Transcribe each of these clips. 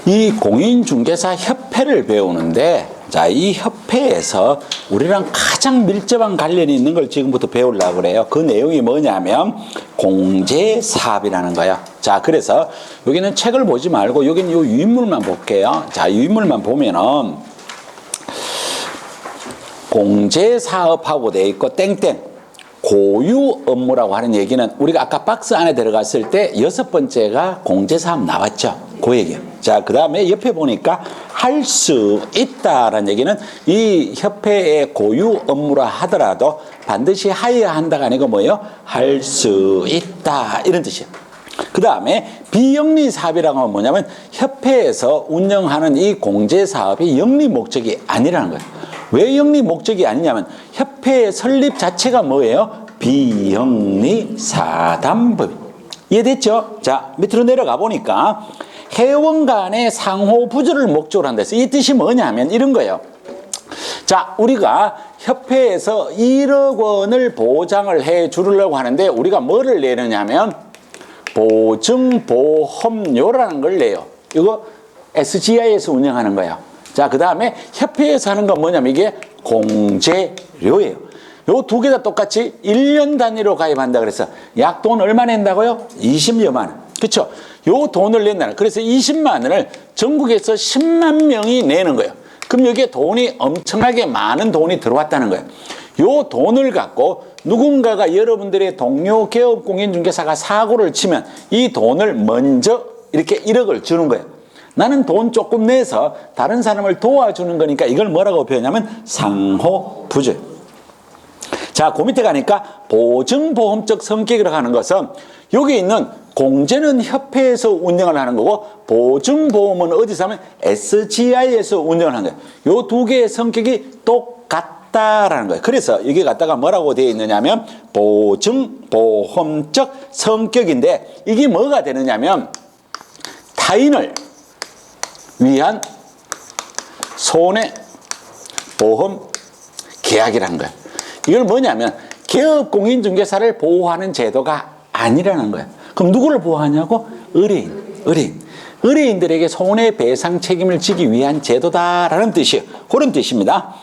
이 공인중개사 협회를 배우는데, 자, 이 협회에서 우리랑 가장 밀접한 관련이 있는 걸 지금부터 배우려고 그래요. 그 내용이 뭐냐면 공제사업이라는 거예요. 자, 그래서 여기는 책을 보지 말고 여기는 요 유인물만 볼게요. 자, 유인물만 보면은 공제사업하고 돼 있고 땡땡 고유 업무라고 하는 얘기는 우리가 아까 박스 안에 들어갔을 때 6번째가 공제사업 나왔죠. 그 얘기예요. 자, 그 다음에 옆에 보니까 할 수 있다라는 얘기는 이 협회의 고유 업무라 하더라도 반드시 하여야 한다가 아니고 뭐예요? 할 수 있다 이런 뜻이에요. 그 다음에 비영리 사업이라고 하면 뭐냐면 협회에서 운영하는 이 공제사업이 영리 목적이 아니라는 거예요. 왜 영리 목적이 아니냐면 협회의 설립 자체가 뭐예요? 비영리 사단법. 이해됐죠? 자, 밑으로 내려가 보니까 회원 간의 상호 부조를 목적으로 한다 해서 이 뜻이 뭐냐면 이런 거예요. 자, 우리가 협회에서 1억 원을 보장을 해 주려고 하는데 우리가 뭐를 내느냐면 보증보험료라는 걸 내요. 이거 SGI에서 운영하는 거예요. 자, 그 다음에 협회에서 하는 건 뭐냐면 이게 공제료예요. 요 두 개 다 똑같이 1년 단위로 가입한다 그래서 약 돈 얼마 낸다고요? 20여만 원. 그렇죠? 요 돈을 낸다는. 그래서 20만 원을 전국에서 10만 명이 내는 거예요. 그럼 여기에 돈이 엄청나게 많은 돈이 들어왔다는 거예요. 요 돈을 갖고 누군가가 여러분들의 동료 개업 공인중개사가 사고를 치면 이 돈을 먼저 이렇게 1억을 주는 거예요. 나는 돈 조금 내서 다른 사람을 도와주는 거니까 이걸 뭐라고 표현하면 상호부조. 자, 그 밑에 가니까 보증보험적 성격이라고 하는 것은 여기 있는 공제는 협회에서 운영을 하는 거고 보증보험은 어디서 하면 SGI에서 운영을 하는 거예요. 요 두 개의 성격이 똑같다라는 거예요. 그래서 여기 갖다가 뭐라고 되어 있느냐면 보증보험적 성격인데 이게 뭐가 되느냐면 타인을 위한 손해보험 계약이라는 거예요. 이걸 뭐냐면 개업공인중개사를 보호하는 제도가 아니라는 거예요. 그럼 누구를 보호하냐고? 의뢰인들에게 손해배상 책임을 지기 위한 제도다라는 뜻이에요. 그런 뜻입니다.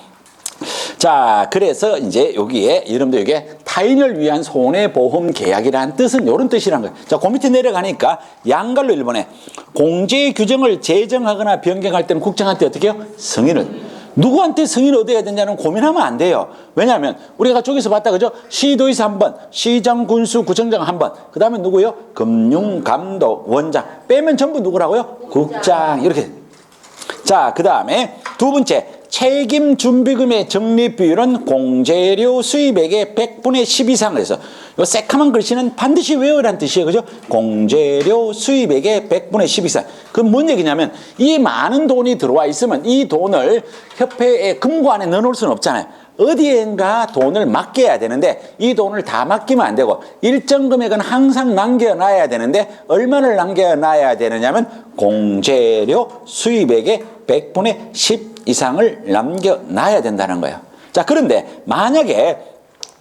자, 그래서 이제 여기에 여러분들 이게 타인을 위한 손해보험 계약이라는 뜻은 이런 뜻이라는 거예요. 자, 그 밑에 내려가니까 양갈로 1번에 공제 규정을 제정하거나 변경할 때는 국장한테 어떻게 해요? 승인을. 누구한테 승인을 얻어야 되냐는 고민하면 안 돼요. 왜냐하면 우리가 저기서 봤다 그죠? 시도의사 한 번, 시장, 군수, 구청장 한 번, 그 다음에 누구요? 금융감독, 원장 빼면 전부 누구라고요? 국장. 이렇게. 자, 그 다음에 두 번째 책임 준비금의 적립 비율은 공제료 수입액의 100분의 10 이상을 해서 요 새카만 글씨는 반드시 외우라는 뜻이에요. 그죠? 공제료 수입액의 100분의 10 이상. 그럼 뭔 얘기냐면 이 많은 돈이 들어와 있으면 이 돈을 협회의 금고 안에 넣어놓을 수는 없잖아요. 어디엔가 돈을 맡겨야 되는데 이 돈을 다 맡기면 안 되고 일정 금액은 항상 남겨놔야 되는데 얼마를 남겨놔야 되느냐면 공제료 수입액의 100분의 10 이상을 남겨놔야 된다는 거예요. 자, 그런데 만약에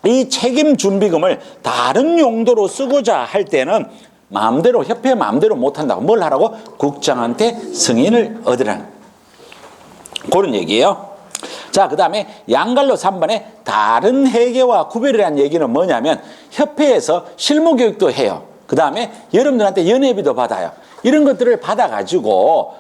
이 책임 준비금을 다른 용도로 쓰고자 할 때는 마음대로 협회 마음대로 못한다고. 뭘 하라고? 국장한테 승인을 얻으라는 그런 얘기예요. 자, 그 다음에 양갈로 3번에 다른 회계와 구별이라는 얘기는 뭐냐면 협회에서 실무교육도 해요. 그 다음에 여러분들한테 연회비도 받아요. 이런 것들을 받아가지고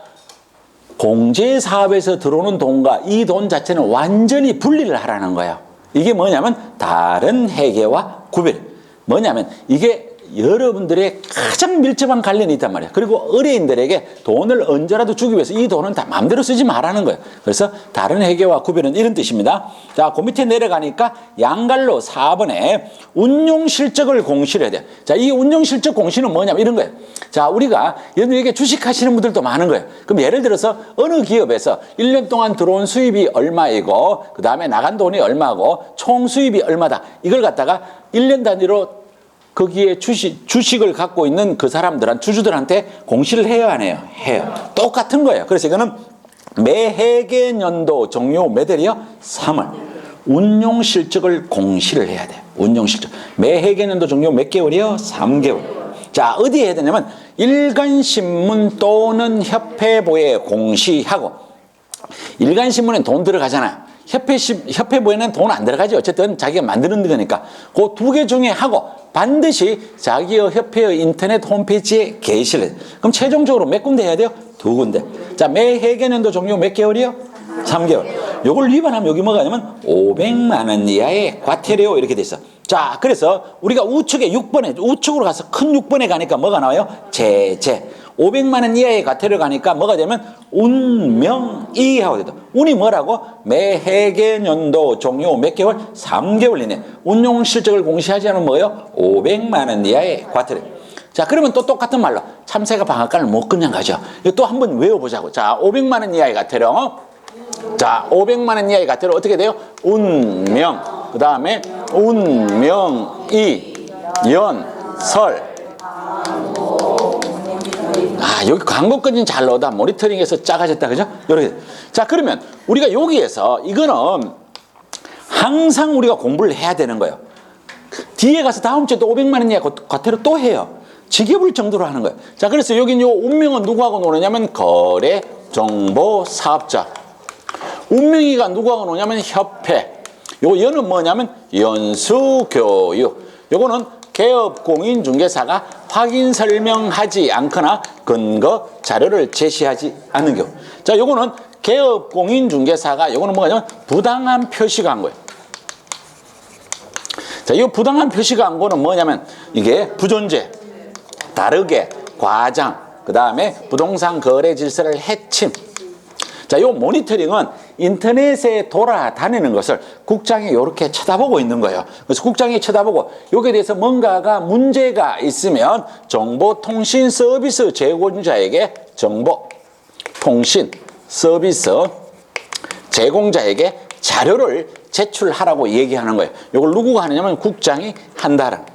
공제사업에서 들어오는 돈과 이 돈 자체는 완전히 분리를 하라는 거예요. 이게 뭐냐면 다른 회계와 구별. 뭐냐면 이게 여러분들의 가장 밀접한 관련이 있단 말이에요. 그리고 의뢰인들에게 돈을 언제라도 주기 위해서 이 돈은 다 마음대로 쓰지 말라는 거예요. 그래서 다른 회계와 구별은 이런 뜻입니다. 자, 그 밑에 내려가니까 양갈로 4번에 운용실적을 공시를 해야 돼요. 자, 이 운용실적 공시는 뭐냐면 이런 거예요. 자, 우리가 여러분에게 주식하시는 분들도 많은 거예요. 그럼 예를 들어서 어느 기업에서 1년 동안 들어온 수입이 얼마이고 그 다음에 나간 돈이 얼마고 총 수입이 얼마다. 이걸 갖다가 1년 단위로 거기에 주식을 갖고 있는 그 사람들한 주주들한테 공시를 해야 안 해요? 해요. 똑같은 거예요. 그래서 이거는 매회계년도 종료 몇 월이요? 3월. 운용실적을 공시를 해야 돼요. 운용실적. 매회계년도 종료 몇 개월이요? 3개월. 자, 어디에 해야 되냐면 일간신문 또는 협회보에 공시하고, 일간신문에 돈 들어가잖아요. 협회보에는 돈 안 들어가지. 어쨌든 자기가 만드는 거니까. 그 두 개 중에 하고 반드시 자기의 협회의 인터넷 홈페이지에 게시를 해요. 그럼 최종적으로 몇 군데 해야 돼요? 2군데. 자, 매 회계년도 종료 몇 개월이요? 3개월. 요걸 위반하면 여기 뭐가 냐면 500만 원 이하의 과태료 이렇게 돼 있어. 자, 그래서 우리가 우측에 6번에, 우측으로 가서 큰 6번에 가니까 뭐가 나와요? 제재. 500만 원 이하의 과태료 가니까 뭐가 되면 운명이 하고 되다. 운이 뭐라고? 매 회계년도 종료 몇 개월? 3개월 이내. 운용 실적을 공시하지 않으면 뭐예요? 500만 원 이하의 과태료. 자, 그러면 또 똑같은 말로 참새가 방앗간을 못 그냥 가죠. 이거 또 한번 외워보자고. 자, 500만 원 이하의 과태료. 자, 500만 원 이하의 과태료 어떻게 돼요? 운명. 그 다음에 운명이 연설. 아, 여기 광고까지는 잘 넣어다. 모니터링에서 작아졌다. 그죠? 이렇게. 자, 그러면 우리가 여기에서 이거는 항상 우리가 공부를 해야 되는 거예요. 뒤에 가서 다음 주에 또 500만 원 이하 과태료 또 해요. 지겨울 정도로 하는 거예요. 자, 그래서 여기 요 운명은 누구하고 노느냐면 거래 정보 사업자. 운명이가 누구하고 노냐면 협회. 요 연은 뭐냐면 연수교육. 요거는 개업공인중개사가 확인 설명하지 않거나 근거 자료를 제시하지 않는 경우. 자, 요거는 개업공인중개사가 요거는 뭐냐면 부당한 표시광고예요. 자, 이 부당한 표시광고는 뭐냐면 이게 부존재, 다르게, 과장, 그 다음에 부동산 거래 질서를 해침. 자, 요 모니터링은 인터넷에 돌아다니는 것을 국장이 이렇게 쳐다보고 있는 거예요. 그래서 국장이 쳐다보고 여기에 대해서 뭔가가 문제가 있으면 정보통신 서비스 제공자에게 정보통신 서비스 제공자에게 자료를 제출하라고 얘기하는 거예요. 이걸 누구가 하느냐면 국장이 한다라는.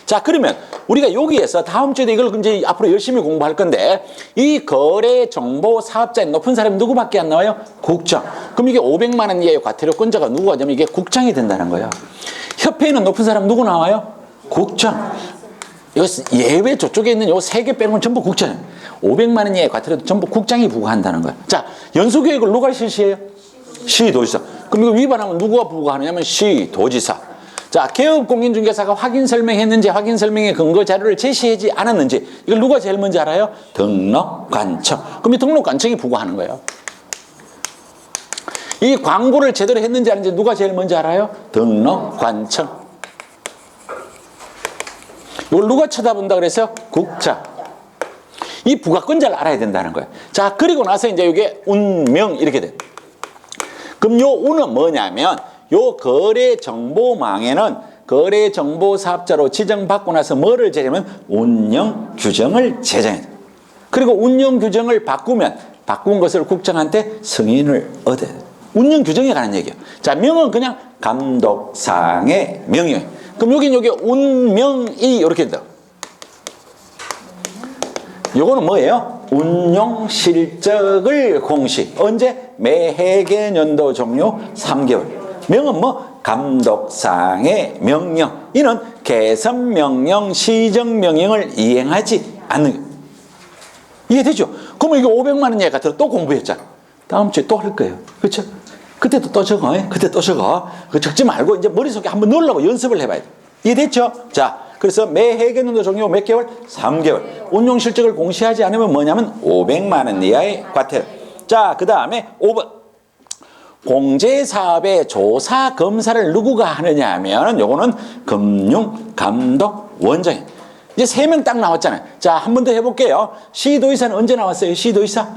자, 그러면 우리가 여기에서 다음 주에도 이걸 이제 앞으로 열심히 공부할 건데 이 거래 정보 사업자의 높은 사람이 누구밖에 안 나와요? 국장. 그럼 이게 500만 원 이하의 과태료권자가 누구가 되면 이게 국장이 된다는 거예요. 협회에는 높은 사람 누구 나와요? 국장. 이거 예외 저쪽에 있는 요 세 개 빼는 건 전부 국장이에요. 500만 원 이하의 과태료도 전부 국장이 부과한다는 거예요. 자, 연수교육을 누가 실시해요? 시도지사. 그럼 이거 위반하면 누구가 부과하느냐면 시도지사. 자, 개업공인중개사가 확인 설명했는지 확인 설명의 근거 자료를 제시하지 않았는지 이걸 누가 제일 먼저 알아요? 등록관청. 그럼 이 등록관청이 부과하는 거예요. 이 광고를 제대로 했는지 아닌지 누가 제일 먼저 알아요? 등록관청. 이걸 누가 쳐다본다 그랬어요? 국장. 이 부가권자를 알아야 된다는 거예요. 자, 그리고 나서 이제 이게 운명 이렇게 돼. 그럼 요 운은 뭐냐면 요 거래 정보망에는 거래 정보 사업자로 지정받고 나서 뭐를 제냐면 운영 규정을 제정해요. 그리고 운영 규정을 바꾸면 바꾼 것을 국장한테 승인을 얻어야 돼요. 운영 규정에 관한 얘기예요. 자, 명은 그냥 감독상의 명이에요. 그럼 여기 운명이 이렇게 된다. 요거는 뭐예요? 운용 실적을 공시. 언제? 매 회계년도 종료 3개월. 명은 뭐? 감독상의 명령. 이는 개선명령, 시정명령을 이행하지 않는 거예요. 이해되죠? 그러면 이게 500만 원 이하 같은 또 공부했잖아. 다음 주에 또 할 거예요. 그렇죠? 그때도 또 적어. 그때 또 적어. 그 적지 말고 이제 머릿속에 한번 넣으려고 연습을 해봐야 돼. 이해됐죠? 자, 그래서 매 회계년도 종료 몇 개월? 3개월. 운용 실적을 공시하지 않으면 뭐냐면 500만 원 이하의 과태료. 자, 그 다음에 5번. 공제사업의 조사 검사를 누구가 하느냐 하면 요거는 금융감독원장이에요. 이제 3명 딱 나왔잖아요. 자, 한 번 더 해볼게요. 시도의사는 언제 나왔어요? 시도의사?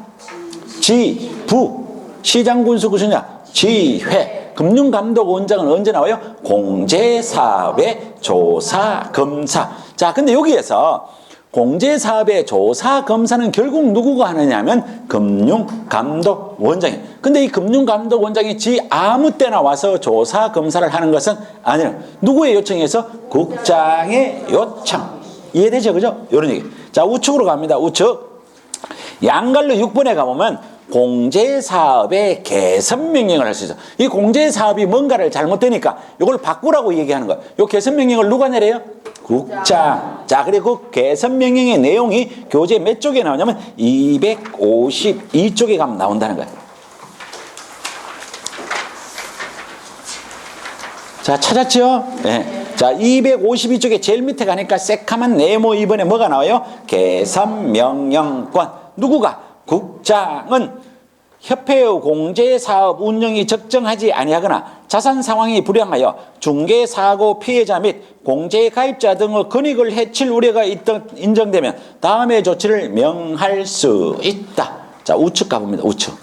지부. 시장군수 구수냐? 지회. 금융감독원장은 언제 나와요? 공제사업의 조사검사. 자, 근데 여기에서 공제사업의 조사검사는 결국 누구가 하느냐면 금융감독원장이에요. 근데 이 금융감독원장이 지 아무 때나 와서 조사검사를 하는 것은 아니에요. 누구의 요청에서? 국장의 요청. 이해되죠? 그죠? 이런 얘기. 자, 우측으로 갑니다. 우측. 양갈로 6번에 가보면 공제사업의 개선명령을 할 수 있어. 이 공제사업이 뭔가를 잘못되니까 이걸 바꾸라고 얘기하는 거야. 이 개선명령을 누가 내려요? 국장. 자, 그리고 그 개선명령의 내용이 교재 몇 쪽에 나오냐면 252쪽에 가면 나온다는 거야. 자, 찾았죠? 네. 자, 252쪽에 제일 밑에 가니까 새카만 네모 이번에 뭐가 나와요? 개선명령권. 누구가? 국장은 협회의 공제사업 운영이 적정하지 아니하거나 자산 상황이 불량하여 중개사고 피해자 및 공제가입자 등의 권익을 해칠 우려가 인정되면 다음의 조치를 명할 수 있다. 자, 우측 가봅니다. 우측.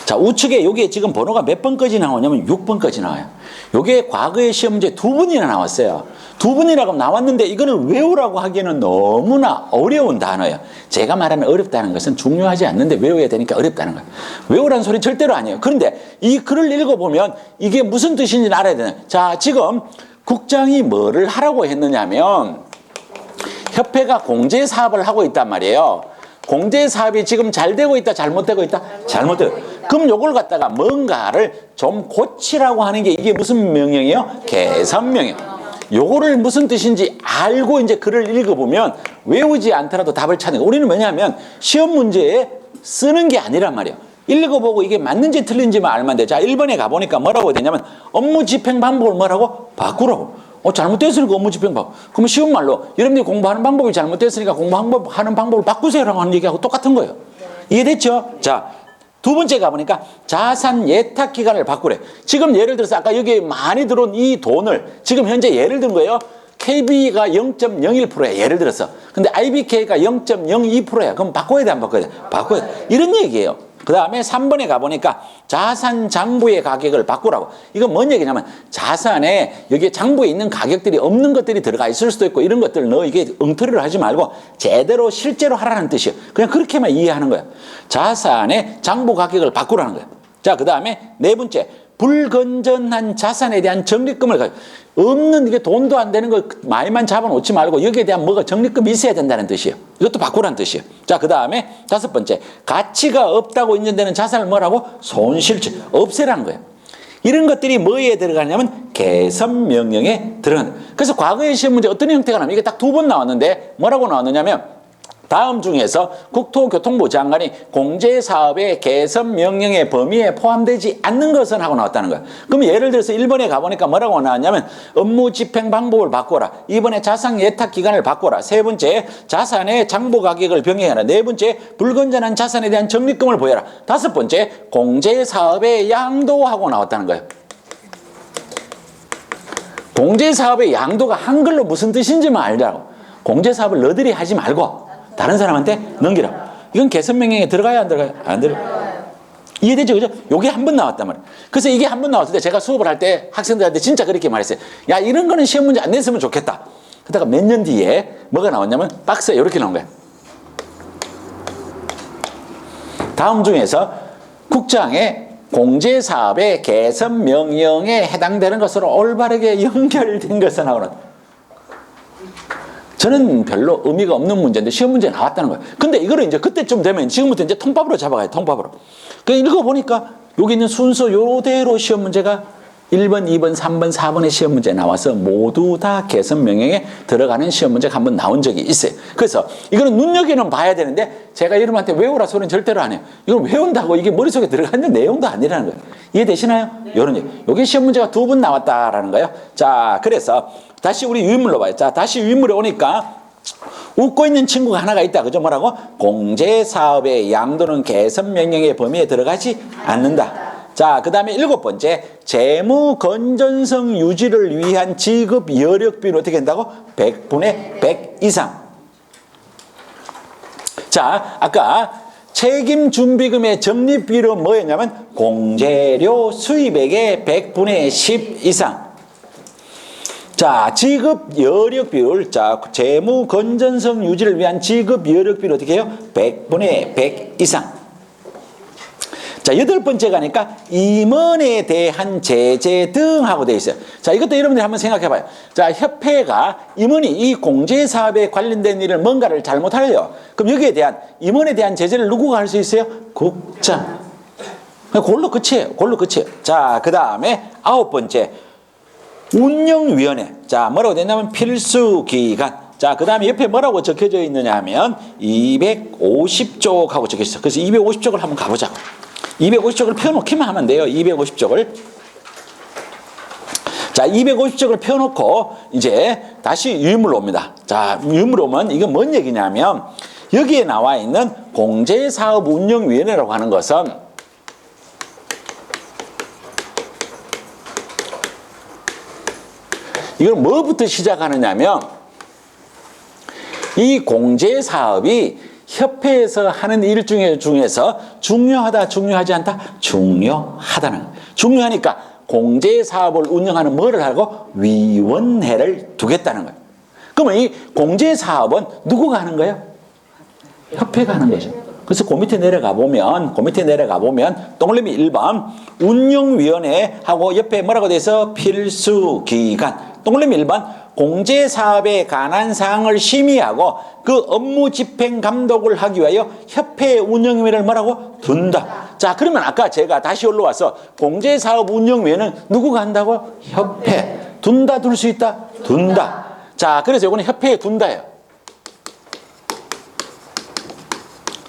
자, 우측에 여기에 지금 번호가 몇 번까지 나오냐면 6번까지 나와요. 요게 과거의 시험 문제 2번이나 나왔어요. 2번이라고 나왔는데 이거는 외우라고 하기에는 너무나 어려운 단어예요. 제가 말하는 어렵다는 것은 중요하지 않는데 외워야 되니까 어렵다는 거예요. 외우라는 소리는 절대로 아니에요. 그런데 이 글을 읽어보면 이게 무슨 뜻인지는 알아야 되는. 자, 지금 국장이 뭐를 하라고 했느냐면 협회가 공제사업을 하고 있단 말이에요. 공제사업이 지금 잘 되고 있다, 잘못되고 있다? 잘못되고 있다. 그럼 요걸 갖다가 뭔가를 좀 고치라고 하는 게 이게 무슨 명령이에요? 개선명령. 요거를 무슨 뜻인지 알고 이제 글을 읽어보면 외우지 않더라도 답을 찾는 거예요. 우리는 뭐냐면 시험 문제에 쓰는 게 아니란 말이에요. 읽어보고 이게 맞는지 틀린지만 알면 돼. 자, 1번에 가보니까 뭐라고 되냐면 업무 집행 방법을 뭐라고? 바꾸라고. 잘못됐으니까 업무 집행 방법. 그러면 쉬운 말로 여러분들이 공부하는 방법이 잘못됐으니까 공부하는 방법을 바꾸세요라고 하는 얘기하고 똑같은 거예요. 이해됐죠? 자, 두 번째 가보니까 자산 예탁 기간을 바꾸래. 지금 예를 들어서 아까 여기 많이 들어온 이 돈을 지금 현재 예를 든 거예요. KB가 0.01%야. 예를 들어서. 근데 IBK가 0.02%야. 그럼 바꿔야 돼, 안 바꿔야 돼? 바꿔야 돼. 이런 얘기예요. 그 다음에 3번에 가보니까 자산 장부의 가격을 바꾸라고. 이건 뭔 얘기냐면 자산에 여기에 장부에 있는 가격들이 없는 것들이 들어가 있을 수도 있고 이런 것들 너 이게 엉터리를 하지 말고 제대로 실제로 하라는 뜻이에요. 그냥 그렇게만 이해하는 거야. 자산의 장부 가격을 바꾸라는 거야. 자, 그 다음에 네 번째. 불건전한 자산에 대한 적립금을 가지고 없는 이게 돈도 안 되는 거 많이만 잡아놓지 말고 여기에 대한 뭐가 적립금이 있어야 된다는 뜻이에요. 이것도 바꾸라는 뜻이에요. 자, 그 다음에 다섯 번째. 가치가 없다고 인정되는 자산을 뭐라고? 손실치. 없애라는 거예요. 이런 것들이 뭐에 들어가냐면 개선명령에 들어가는 거예요. 그래서 과거의 시험 문제 어떤 형태가 나면 이게 딱 2번 나왔는데 뭐라고 나왔느냐면 다음 중에서 국토교통부 장관이 공제사업의 개선명령의 범위에 포함되지 않는 것은 하고 나왔다는 거야. 그럼 예를 들어서 1번에 가보니까 뭐라고 나왔냐면 업무 집행 방법을 바꿔라. 2번에 자산 예탁 기간을 바꿔라. 세 번째 자산의 장부 가격을 병행해라. 네 번째 불건전한 자산에 대한 적립금을 보여라. 다섯 번째 공제사업의 양도하고 나왔다는 거예요. 공제사업의 양도가 한글로 무슨 뜻인지만 알자고. 공제사업을 너희들이 하지 말고 다른 사람한테 넘기라. 이건 개선명령에 들어가야 안 들어가요? 안 들어가요. 이해되죠? 그죠? 요게 한 번 나왔단 말이에요. 그래서 이게 한 번 나왔을 때 제가 수업을 할 때 학생들한테 진짜 그렇게 말했어요. 야, 이런 거는 시험 문제 안 냈으면 좋겠다. 그러다가 몇 년 뒤에 뭐가 나왔냐면 박스에 이렇게 나온 거예요. 다음 중에서 국장의 공제사업의 개선명령에 해당되는 것으로 올바르게 연결된 것은 나오는. 저는 별로 의미가 없는 문제인데 시험 문제에 나왔다는 거예요. 근데 이거를 이제 그때쯤 되면 지금부터 이제 통밥으로 잡아가요. 통밥으로. 그냥 읽어보니까 여기 있는 순서 요대로 시험 문제가 1번, 2번, 3번, 4번의 시험 문제에 나와서 모두 다 개선명령에 들어가는 시험 문제가 한번 나온 적이 있어요. 그래서 이거는 눈여겨는 봐야 되는데 제가 여러분한테 외우라 소리는 절대로 안 해요. 이걸 외운다고 이게 머릿속에 들어가는 내용도 아니라는 거예요. 이해되시나요? 요런 얘기. 요게 시험 문제가 2번 나왔다라는 거예요. 자, 그래서 다시 우리 유인물로 봐요. 자, 다시 유인물에 오니까 웃고 있는 친구가 하나가 있다. 그죠? 뭐라고? 공제사업의 양도는 개선명령의 범위에 들어가지 않는다. 자, 그 다음에 7번째. 재무 건전성 유지를 위한 지급 여력비는 어떻게 된다고? 100분의 100 이상. 자, 아까 책임 준비금의 적립비율은 뭐였냐면 공제료 수입액의 100분의 10 이상. 자, 지급 여력 비율. 자, 재무 건전성 유지를 위한 지급 여력 비율 어떻게 해요? 100분의 100 이상. 자, 8번째 가니까 임원에 대한 제재 등 하고 되어 있어요. 자, 이것도 여러분들이 한번 생각해 봐요. 자, 협회가 임원이 이 공제사업에 관련된 일을 뭔가를 잘못하래요. 그럼 여기에 대한 임원에 대한 제재를 누구가 할 수 있어요? 국장. 그걸로 끝이에요. 그걸로 끝이에요. 자, 그 다음에 9번째 운영위원회. 자, 뭐라고 되냐면 필수기관. 자, 그 다음에 옆에 뭐라고 적혀져 있느냐 하면 250쪽 하고 적혀 있어요. 그래서 250쪽을 한번 가보자고. 250쪽을 펴놓기만 하면 돼요. 250쪽을. 자, 250쪽을 펴놓고 이제 다시 유인물로 옵니다. 자, 유인물로 오면 이건 뭔 얘기냐면 여기에 나와 있는 공제사업운영위원회라고 하는 것은 이건 뭐부터 시작하느냐면 이 공제사업이 협회에서 하는 일 중에서 중요하다, 중요하지 않다? 중요하다는 거예요. 중요하니까 공제사업을 운영하는 뭐를 하고? 위원회를 두겠다는 거예요. 그러면 이 공제사업은 누구가 하는 거예요? 협회가 하는 거죠. 그래서 그 밑에 내려가 보면 동그라미 1번 운영위원회하고 옆에 뭐라고 돼서 필수기관. 동그라미 1번 공제사업에 관한 사항을 심의하고 그 업무 집행 감독을 하기 위하여 협회 운영위원회를 뭐라고? 둔다. 자, 그러면 아까 제가 다시 올라와서 공제사업 운영위원회는 누구가 한다고? 협회. 둔다, 둘 수 있다? 둔다. 자, 그래서 이거는 협회에 둔다예요.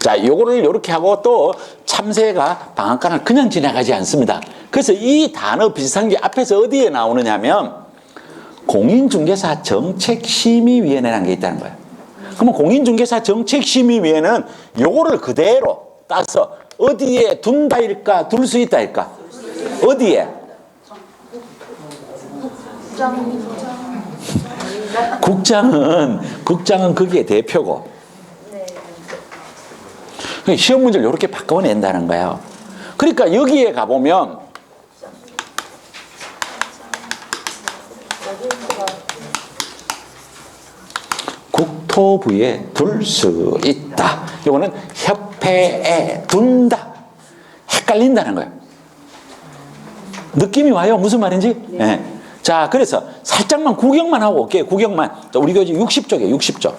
자, 요거를 이렇게 하고 또 참새가 방앗간을 그냥 지나가지 않습니다. 그래서 이 단어 비슷한 게 앞에서 어디에 나오느냐면 공인중개사 정책심의위원회라는 게 있다는 거예요. 그러면 공인중개사 정책심의위원회는 요거를 그대로 따서 어디에 둔다일까, 둘 수 있다일까? 어디에? 국장은 거기에 대표고. 시험 문제를 이렇게 바꿔낸다는 거예요. 그러니까 여기에 가보면 국토부에 둘 수 있다. 이거는 협회에 둔다. 헷갈린다는 거예요. 느낌이 와요? 무슨 말인지? 네. 자, 그래서 살짝만 구경만 하고 올게요. 구경만. 우리 교재 60쪽이에요. 60쪽.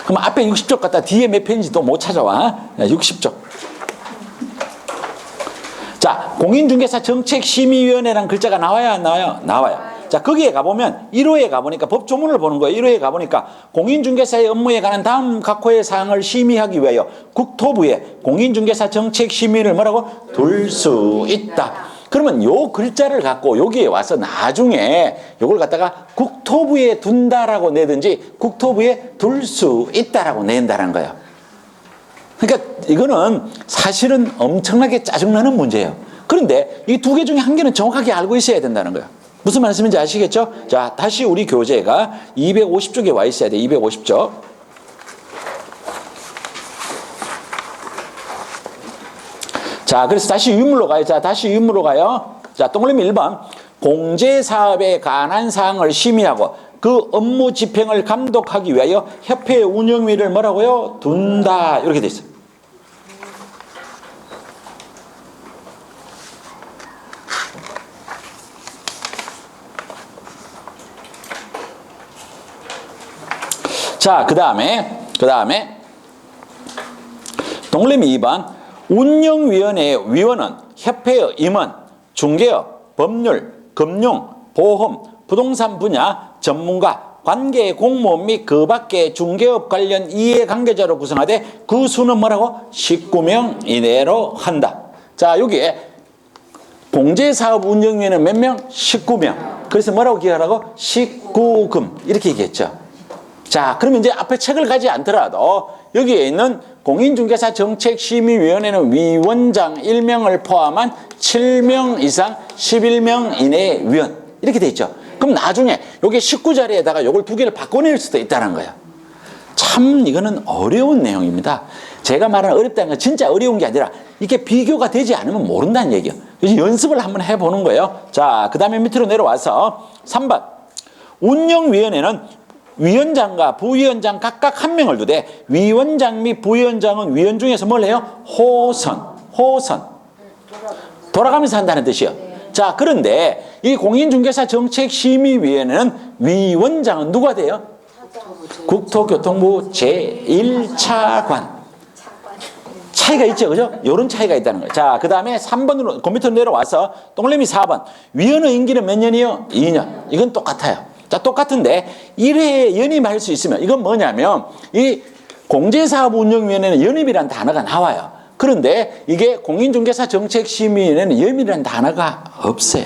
그럼 앞에 60쪽 갖다 뒤에 몇 페이지 또 못 찾아와. 60쪽. 자, 공인중개사 정책심의위원회라는 글자가 나와요, 안 나와요? 나와요. 자, 거기에 가보면 1호에 가보니까 법조문을 보는 거예요. 1호에 가보니까 공인중개사의 업무에 관한 다음 각호의 사항을 심의하기 위하여 국토부에 공인중개사 정책심의를 뭐라고? 둘 수 있다. 그러면 요 글자를 갖고 여기에 와서 나중에 요걸 갖다가 국토부에 둔다라고 내든지 국토부에 둘 수 있다라고 낸다는 거예요. 그러니까 이거는 사실은 엄청나게 짜증나는 문제예요. 그런데 이 두 개 중에 한 개는 정확하게 알고 있어야 된다는 거예요. 무슨 말씀인지 아시겠죠? 자, 다시 우리 교재가 250쪽에 와 있어야 돼. 250쪽. 자, 그래서 다시 유물로 가요. 자, 다시 유물로 가요. 자, 동그라미 1번. 공제사업에 관한 사항을 심의하고 그 업무 집행을 감독하기 위하여 협회 운영위를 뭐라고요? 둔다. 이렇게 돼 있어요. 자, 그 다음에 동그라미 2번 운영위원회의 위원은 협회의 임원, 중개업, 법률, 금융, 보험, 부동산 분야 전문가, 관계 공무원 및 그 밖의 중개업 관련 이해관계자로 구성하되 그 수는 뭐라고? 19명 이내로 한다. 자, 여기에 공제사업 운영위원회는 몇 명? 19명. 그래서 뭐라고 기억하라고? 19금 이렇게 얘기했죠. 자, 그러면 이제 앞에 책을 가지 않더라도 여기에 있는 공인중개사 정책심의위원회는 위원장 1명을 포함한 7명 이상 11명 이내의 위원 이렇게 돼 있죠. 그럼 나중에 여기 19자리에다가 이걸 두 개를 바꿔낼 수도 있다는 거예요. 참 이거는 어려운 내용입니다. 제가 말하는 어렵다는 건 진짜 어려운 게 아니라 이게 비교가 되지 않으면 모른다는 얘기예요. 그래서 연습을 한번 해보는 거예요. 자, 그 다음에 밑으로 내려와서 3번 운영위원회는 위원장과 부위원장 각각 한 명을 두되 위원장 및 부위원장은 위원 중에서 뭘 해요? 호선. 돌아가면서 한다는 뜻이요. 자, 그런데 이 공인중개사 정책심의위원회는 위원장은 누가 돼요? 국토교통부 제1차관. 차이가 있죠, 그죠? 이런 차이가 있다는 거예요. 자, 그 다음에 3번으로 컴퓨터 내려와서 동그라미 4번. 위원의 임기는 몇 년이요? 2년. 이건 똑같아요. 자, 똑같은데 1회에 연임할 수 있으면 이건 뭐냐면 이 공제사업운영위원회는 연임이라는 단어가 나와요. 그런데 이게 공인중개사 정책심의위원회는 연임이라는 단어가 없어요.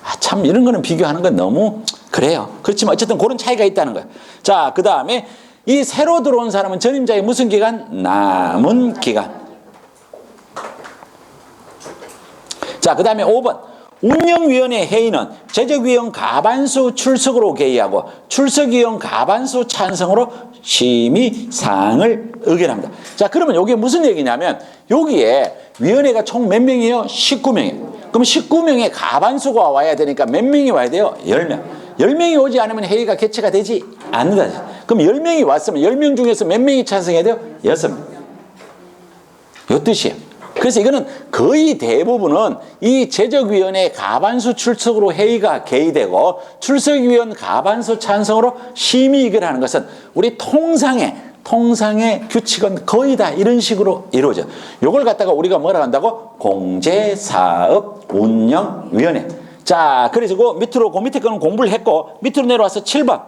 아, 참 이런 거는 비교하는 건 너무 그래요. 그렇지만 어쨌든 그런 차이가 있다는 거예요. 자, 그 다음에 이 새로 들어온 사람은 전임자의 무슨 기간? 남은 기간. 자, 그 다음에 5번. 운영위원회 회의는 제적위원 과반수 출석으로 개의하고 출석위원 과반수 찬성으로 심의사항을 의결합니다. 자, 그러면 이게 무슨 얘기냐면 여기에 위원회가 총 몇 명이에요? 19명이에요. 그럼 19명의 과반수가 와야 되니까 몇 명이 와야 돼요? 10명. 10명이 오지 않으면 회의가 개최가 되지 않는다. 그럼 10명이 왔으면 10명 중에서 몇 명이 찬성해야 돼요? 6명. 이 뜻이에요. 그래서 이거는 거의 대부분은 이 제적위원회 과반수 출석으로 회의가 개의되고 출석위원 과반수 찬성으로 심의를 하는 것은 우리 통상의 규칙은 거의 다 이런 식으로 이루어져. 이걸 갖다가 우리가 뭐라 한다고? 공제사업운영위원회. 자, 그래서 그 밑에 거는 공부를 했고 밑으로 내려와서 7번.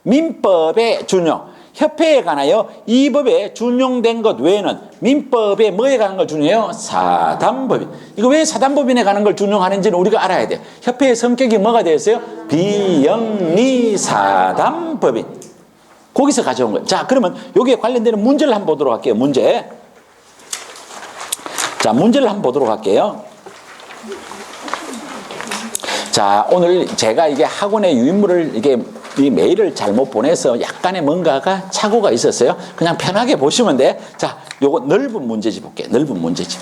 민법의 준용. 협회에 관하여 이 법에 준용된 것 외에는 민법에 뭐에 관한 걸 준용해요? 사단법인. 이거 왜 사단법인에 관한 걸 준용하는지는 우리가 알아야 돼요. 협회의 성격이 뭐가 되었어요? 비영리 사단법인. 거기서 가져온 거예요. 자, 그러면 여기에 관련되는 문제를 한번 보도록 할게요. 문제. 자, 문제를 한번 보도록 할게요. 자, 오늘 제가 이게 학원의 유인물을 이 메일을 잘못 보내서 약간의 뭔가가 착오가 있었어요. 그냥 편하게 보시면 돼. 자, 요거 넓은 문제집 볼게요. 넓은 문제집.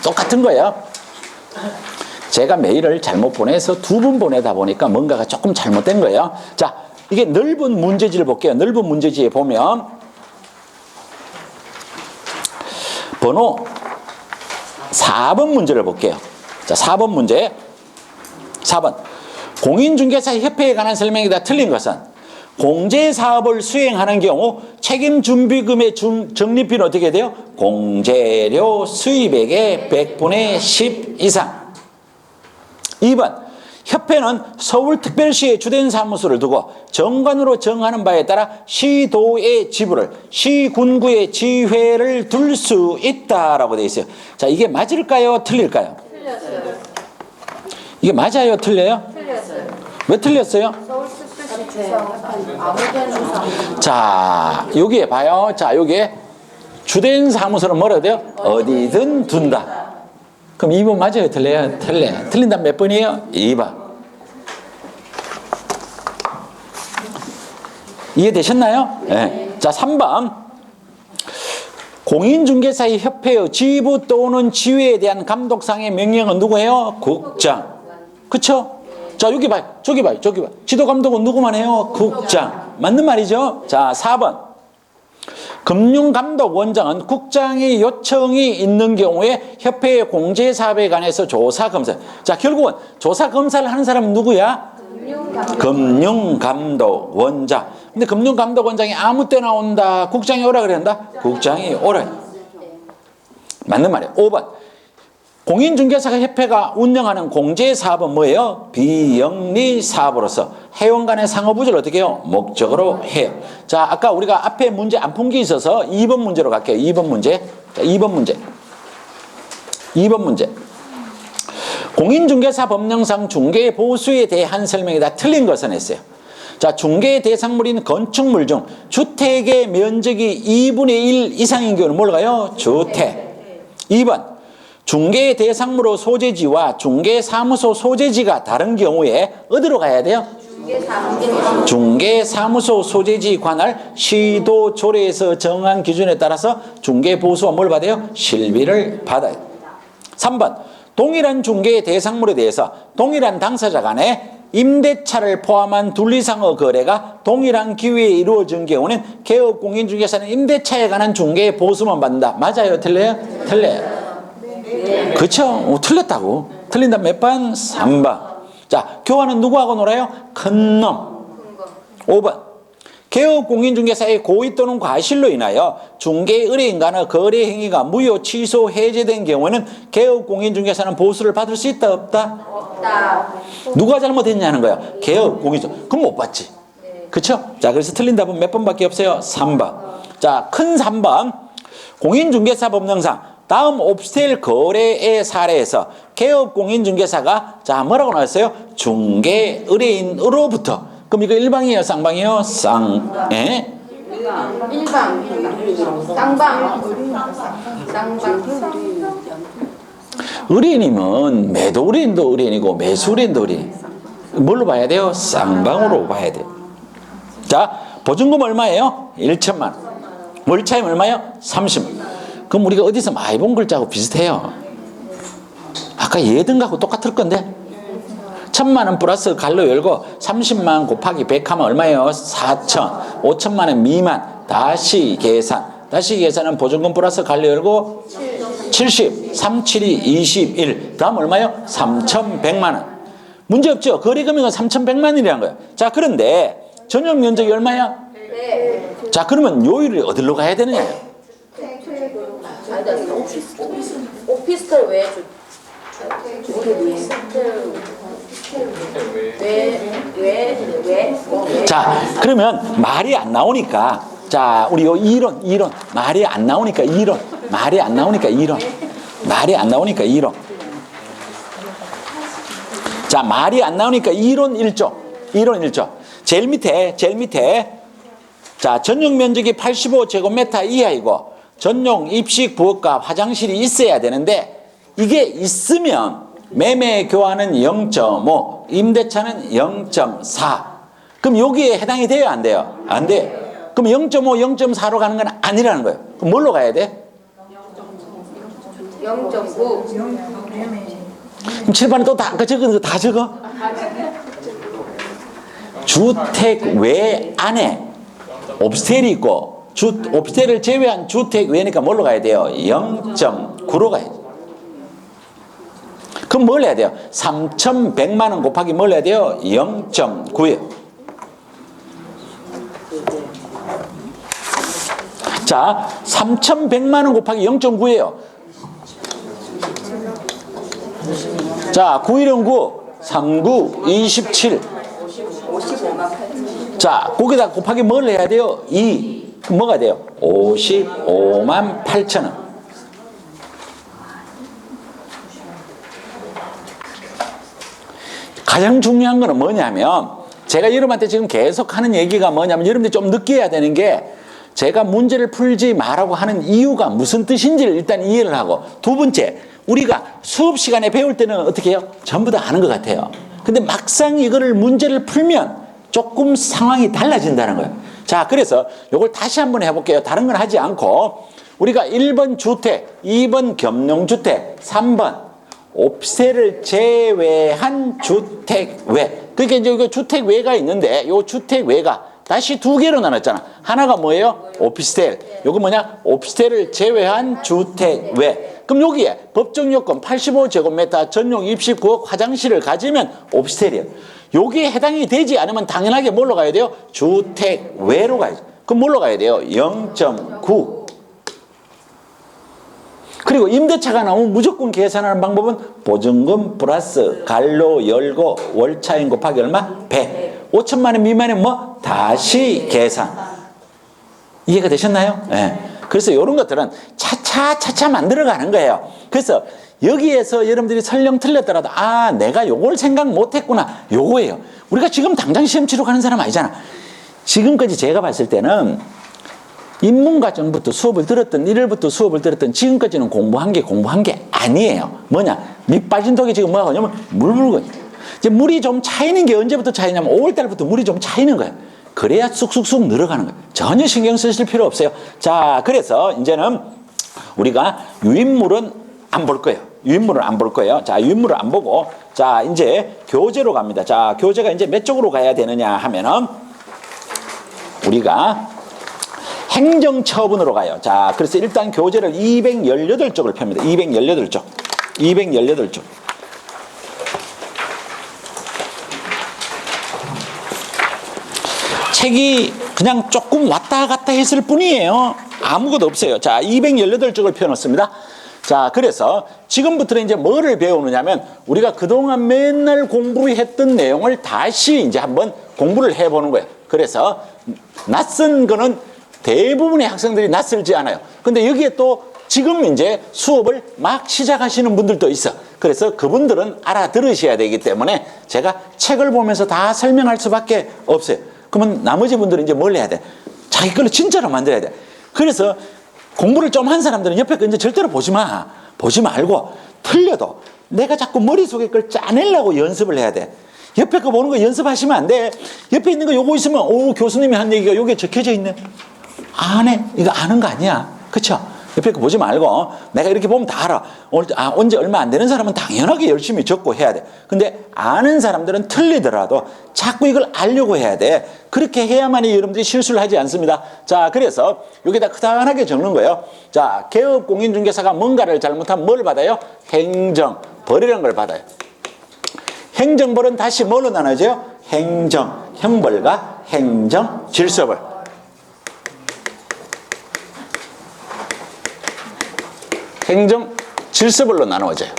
똑같은 거예요. 제가 메일을 잘못 보내서 2번 보내다 보니까 뭔가가 조금 잘못된 거예요. 자, 이게 넓은 문제집을 볼게요. 넓은 문제집에 보면 번호 4번 문제를 볼게요. 자, 4번 문제. 4번. 공인중개사협회에 관한 설명이 다 틀린 것은 공제사업을 수행하는 경우 책임준비금의 적립비는 어떻게 돼요? 공제료 수입액의 100분의 10 이상. 2번. 협회는 서울특별시의 주된 사무소를 두고 정관으로 정하는 바에 따라 시도의 지부를 시군구의 지회를 둘 수 있다라고 되어 있어요. 자, 이게 맞을까요? 틀릴까요? 틀렸어요. 이게 맞아요? 틀려요? 틀렸어요. 왜 틀렸어요? 서울특별시 아무데나. 자, 여기에 봐요. 자, 여기에 주된 사무소는 뭐라 돼요? 어디든 둔다. 그럼 2번 맞아요? 틀려요? 틀려요. 틀린다면 몇 번이에요? 2번. 이해되셨나요? 네. 자, 3번. 공인중개사의 협회의 지부 또는 지회에 대한 감독상의 명령은 누구예요? 국장. 그쵸? 자, 여기 봐요. 저기 봐요. 지도감독은 누구만 해요? 국장. 맞는 말이죠? 자, 4번. 금융감독원장은 국장의 요청이 있는 경우에 협회의 공제사업에 관해서 조사검사. 자, 결국은 조사검사를 하는 사람은 누구야? 금융감독원장. 근데 금융감독원장이 아무 때나 온다. 국장이 오라 그래 한다? 국장이 오라. 맞는 말이에요. 5번. 공인중개사협회가 운영하는 공제사업은 뭐예요? 비영리 사업으로서 회원 간의 상호부조를 어떻게 해요? 목적으로 해요. 자, 아까 우리가 앞에 문제 안 푼 게 있어서 2번 문제로 갈게요. 2번 문제. 자, 2번 문제. 공인중개사 법령상 중개 보수에 대한 설명이 다 틀린 것은 했어요. 자, 중개 대상물인 건축물 중 주택의 면적이 2분의 1 이상인 경우는 뭘까요? 주택. 2번. 중개 대상물의 소재지와 중개사무소 소재지가 다른 경우에 어디로 가야 돼요? 중개사무소 소재지 관할 시도조례에서 정한 기준에 따라서 중개보수와 뭘 받아요? 실비를 받아요. 3번. 동일한 중개 대상물에 대해서 동일한 당사자 간에 임대차를 포함한 둘 이상의 거래가 동일한 기회에 이루어진 경우는 개업 공인중개사는 임대차에 관한 중개의 보수만 받는다. 맞아요? 틀려요? 틀려요. 그렇죠? 틀렸다고. 틀린다면 몇 번? 3번. 자, 교환은 누구하고 놀아요? 큰 놈. 5번. 개업 공인중개사의 고의 또는 과실로 인하여 중개 의뢰인 간의 거래 행위가 무효, 취소, 해제된 경우에는 개업 공인중개사는 보수를 받을 수 있다, 없다? 없다. 누가 잘못했냐는 거야. 개업 공인중. 그럼 못 받지. 그렇죠? 자, 그래서 틀린 답은 몇 번밖에 없어요? 3번. 자, 큰 3번. 공인중개사 법령상 다음 옵스텔 거래의 사례에서 개업 공인중개사가 자, 뭐라고 나왔어요? 중개 의뢰인으로부터. 그럼 이거 일방이에요, 쌍방이에요? 쌍. 예? 일방. 쌍방. 의뢰인이면 매도 의뢰인도 의뢰인이고 매수 의뢰인도 의뢰인. 뭘로 봐야 돼요? 쌍방으로 봐야 돼요. 자, 보증금 얼마예요? 1천만 원. 월차임 얼마예요? 30만 원. 그럼 우리가 어디서 많이 본 글자하고 비슷해요. 아까 예등하고 똑같을 건데 1,000만 원 플러스 갈로 열고 30만 원 곱하기 100 하면 얼마예요? 4천. 5천만 원 미만. 다시 계산. 다시 계산은 보증금 플러스 갈로 열고 70. 3, 7이 21. 다음 얼마예요? 3,100만 원. 문제 없죠? 거래 금액은 3,100만 원이라는 거예요. 자, 그런데 전용 면적이 얼마야? 네. 자, 그러면 요일을 어디로 가야 되느냐? 오피스텔 왜 자, 그러면 말이 안 나오니까 자, 우리 요 이론 말이 안 나오니까 이론 말이 안 나오니까 이론 말이 안 나오니까 이론. 자, 말이 안 나오니까 이론 1조 이론 1조. 제일 밑에 자, 전용 면적이 85제곱미터 이하이고 전용 입식 부엌과 화장실이 있어야 되는데 이게 있으면 매매 교환은 0.5, 임대차는 0.4. 그럼 여기에 해당이 돼요, 안 돼요? 안 돼요. 그럼 0.5, 0.4로 가는 건 아니라는 거예요. 그럼 뭘로 가야 돼? 0.9. 그럼 7번에 또 다 적어? 주택 외 안에 옵스텔이 있고 옵스텔을 제외한 주택 외니까 뭘로 가야 돼요? 0.9로 가야죠. 그럼 뭘 해야 돼요? 3,100만 원 곱하기 뭘 해야 돼요? 0.9예요. 자, 3,100만 원 곱하기 0.9예요. 자, 9일은 9, 39, 27. 자, 거기다 곱하기 뭘 해야 돼요? 2. 그럼 뭐가 돼요? 55만 8천 원. 가장 중요한 거는 뭐냐면 제가 여러분한테 지금 계속 하는 얘기가 뭐냐면 여러분들이 좀 느껴야 되는 게 제가 문제를 풀지 말라고 하는 이유가 무슨 뜻인지를 일단 이해를 하고 두 번째 우리가 수업 시간에 배울 때는 어떻게 해요? 전부 다 아는 것 같아요. 근데 막상 이거를 문제를 풀면 조금 상황이 달라진다는 거예요. 자, 그래서 이걸 다시 한번 해볼게요. 다른 건 하지 않고 우리가 1번 주택, 2번 겸용주택, 3번 옵스텔을 제외한 주택 외. 그러니까 이제 이거 주택 외가 있는데 요 주택 외가 다시 두 개로 나눴잖아. 하나가 뭐예요? 오피스텔. 요거 뭐냐? 옵스텔을 제외한 주택 외. 그럼 여기에 법정 요건 85제곱미터 전용 입식 부엌 화장실을 가지면 옵스텔이에요. 여기에 해당이 되지 않으면 당연하게 뭘로 가야 돼요? 주택 외로 가야죠. 그럼 뭘로 가야 돼요? 0.9. 그리고 임대차가 나오면 무조건 계산하는 방법은 보증금 플러스 갈로 열고 월차인 곱하기 얼마? 100. 5천만 원 미만은 뭐? 다시 계산. 이해가 되셨나요? 네. 그래서 이런 것들은 차차 만들어가는 거예요. 그래서 여기에서 여러분들이 설령 틀렸더라도 아, 내가 요걸 생각 못했구나. 요거예요. 우리가 지금 당장 시험 치러 가는 사람 아니잖아. 지금까지 제가 봤을 때는 인문과정부터 수업을 들었던 1월부터 수업을 들었던 지금까지는 공부한 게 아니에요. 뭐냐? 밑 빠진 독이 지금 뭐가 하냐면 물불고 이제 물이 좀 차이는 게 언제부터 차이냐면 5월달부터 물이 좀 차이는 거예요. 그래야 쑥쑥쑥 늘어가는 거예요. 전혀 신경 쓰실 필요 없어요. 자, 그래서 이제는 우리가 유인물은 안 볼 거예요. 유인물을 안 볼 거예요. 자, 유인물을 안 보고, 자, 이제 교재로 갑니다. 자, 교재가 이제 몇 쪽으로 가야 되느냐 하면은, 우리가 행정처분으로 가요. 자, 그래서 일단 교재를 218쪽을 펴니다. 218쪽. 218쪽. 책이 그냥 조금 왔다 갔다 했을 뿐이에요. 아무것도 없어요. 자, 218쪽을 펴놓습니다. 자, 그래서 지금부터는 이제 뭐를 배우느냐면 우리가 그동안 맨날 공부했던 내용을 다시 이제 한번 공부를 해보는 거예요. 그래서 낯선 거는 대부분의 학생들이 낯설지 않아요. 근데 여기에 또 지금 이제 수업을 막 시작하시는 분들도 있어. 그래서 그분들은 알아들으셔야 되기 때문에 제가 책을 보면서 다 설명할 수밖에 없어요. 그러면 나머지 분들은 이제 뭘 해야 돼? 자기 걸로 진짜로 만들어야 돼. 그래서 공부를 좀 한 사람들은 옆에 거 이제 절대로 보지 마. 보지 말고 틀려도 내가 자꾸 머릿속에 걸 짜내려고 연습을 해야 돼. 옆에 거 보는 거 연습하시면 안 돼. 옆에 있는 거 요거 있으면 오, 교수님이 한 얘기가 요게 적혀져 있네. 안 해. 이거 아는 거 아니야. 그쵸? 옆에 거 보지 말고 내가 이렇게 보면 다 알아. 언제 얼마 안 되는 사람은 당연하게 열심히 적고 해야 돼. 근데 아는 사람들은 틀리더라도 자꾸 이걸 알려고 해야 돼. 그렇게 해야만이 여러분들이 실수를 하지 않습니다. 자, 그래서 여기다 크다하게 적는 거예요. 자, 개업공인중개사가 뭔가를 잘못하면 뭘 받아요? 행정벌이라는 걸 받아요. 행정벌은 다시 뭘로 나눠져요? 행정, 형벌과 행정질서벌. 행정 질서별로 나누어져요.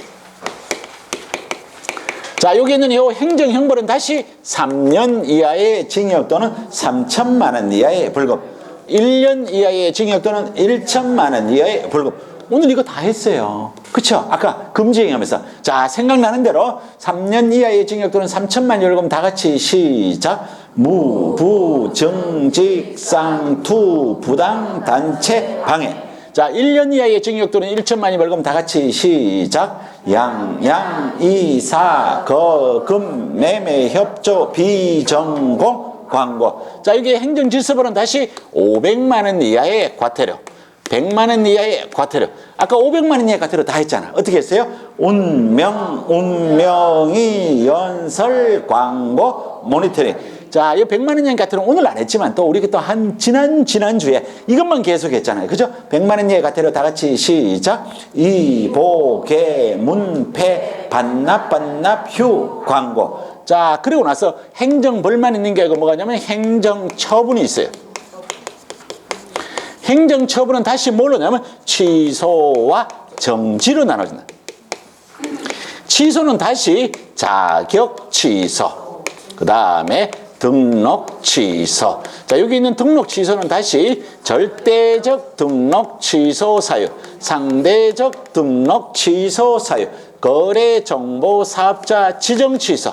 자, 여기 있는 이 행정형벌은 다시 3년 이하의 징역 또는 3천만 원 이하의 벌금, 1년 이하의 징역 또는 1천만 원 이하의 벌금. 오늘 이거 다 했어요. 그쵸? 아까 금지행위하면서. 자, 생각나는 대로 3년 이하의 징역 또는 3천만 원 벌금 다 같이 시작. 무, 부, 정직, 쌍, 투, 부당, 단체, 방해. 자, 1년 이하의 징역 또는 1천만 원 벌금 다 같이 시작. 양, 이사, 금, 매매, 협조, 비전공, 광고. 자, 여기 행정질서벌은 다시 500만 원 이하의 과태료, 100만 원 이하의 과태료. 아까 500만 원 이하의 과태료 다 했잖아. 어떻게 했어요? 운명이, 연설, 광고, 모니터링. 자, 이 100만 원 이하 과태료는 오늘 안 했지만 또 우리가 또 한 지난주에 이것만 계속 했잖아요. 그죠? 100만 원 이하의 과태료 다 같이 시작. 이보개, 문패, 반납, 휴, 광고. 자, 그리고 나서 행정벌만 있는 게 아니고 뭐가 있냐면 행정처분이 있어요. 행정처분은 다시 뭘로 냐면 취소와 정지로 나눠진다. 취소는 다시 자격 취소, 그 다음에 등록 취소. 자, 여기 있는 등록 취소는 다시 절대적 등록 취소 사유, 상대적 등록 취소 사유, 거래 정보 사업자 지정 취소.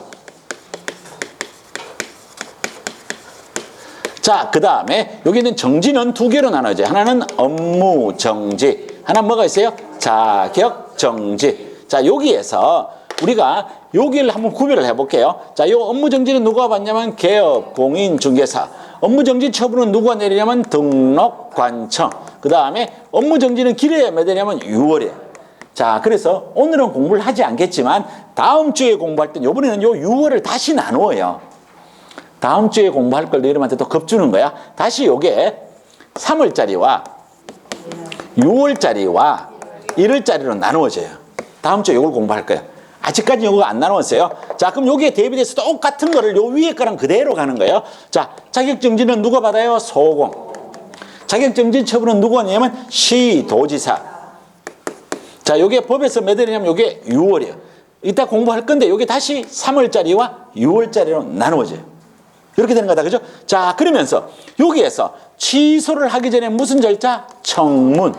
자, 그 다음에 여기 있는 정지는 두 개로 나눠져요. 하나는 업무 정지, 하나는 뭐가 있어요? 자격 정지. 자, 여기에서 우리가 여기를 한번 구별을 해볼게요. 자, 이 업무정지는 누가 받냐면 개업공인중개사. 업무정지 처분은 누가 내리냐면 등록관청. 그 다음에 업무정지는 기일에 몇 되냐면 6월이에요. 자, 그래서 오늘은 공부를 하지 않겠지만 다음 주에 공부할 땐 이번에는 요 6월을 다시 나누어요. 다음 주에 공부할 걸 여러분한테 또 겁주는 거야. 다시 요게 3월짜리와 6월짜리와 1월짜리로 나누어져요. 다음 주에 요걸 공부할 거예요. 아직까지 요거 안 나눴어요. 자, 그럼 여기에 대비돼서 똑같은 거를 요 위에 거랑 그대로 가는 거예요. 자, 자격정지는 누가 받아요? 소공. 자격정지 처분은 누가 하냐면 시도지사. 자, 요게 법에서 몇 월이냐면 요게 6월이에요. 이따 공부할 건데 요게 다시 3월짜리와 6월짜리로 나누어져요. 이렇게 되는 거다. 그죠? 자, 그러면서 여기에서 취소를 하기 전에 무슨 절차? 청문.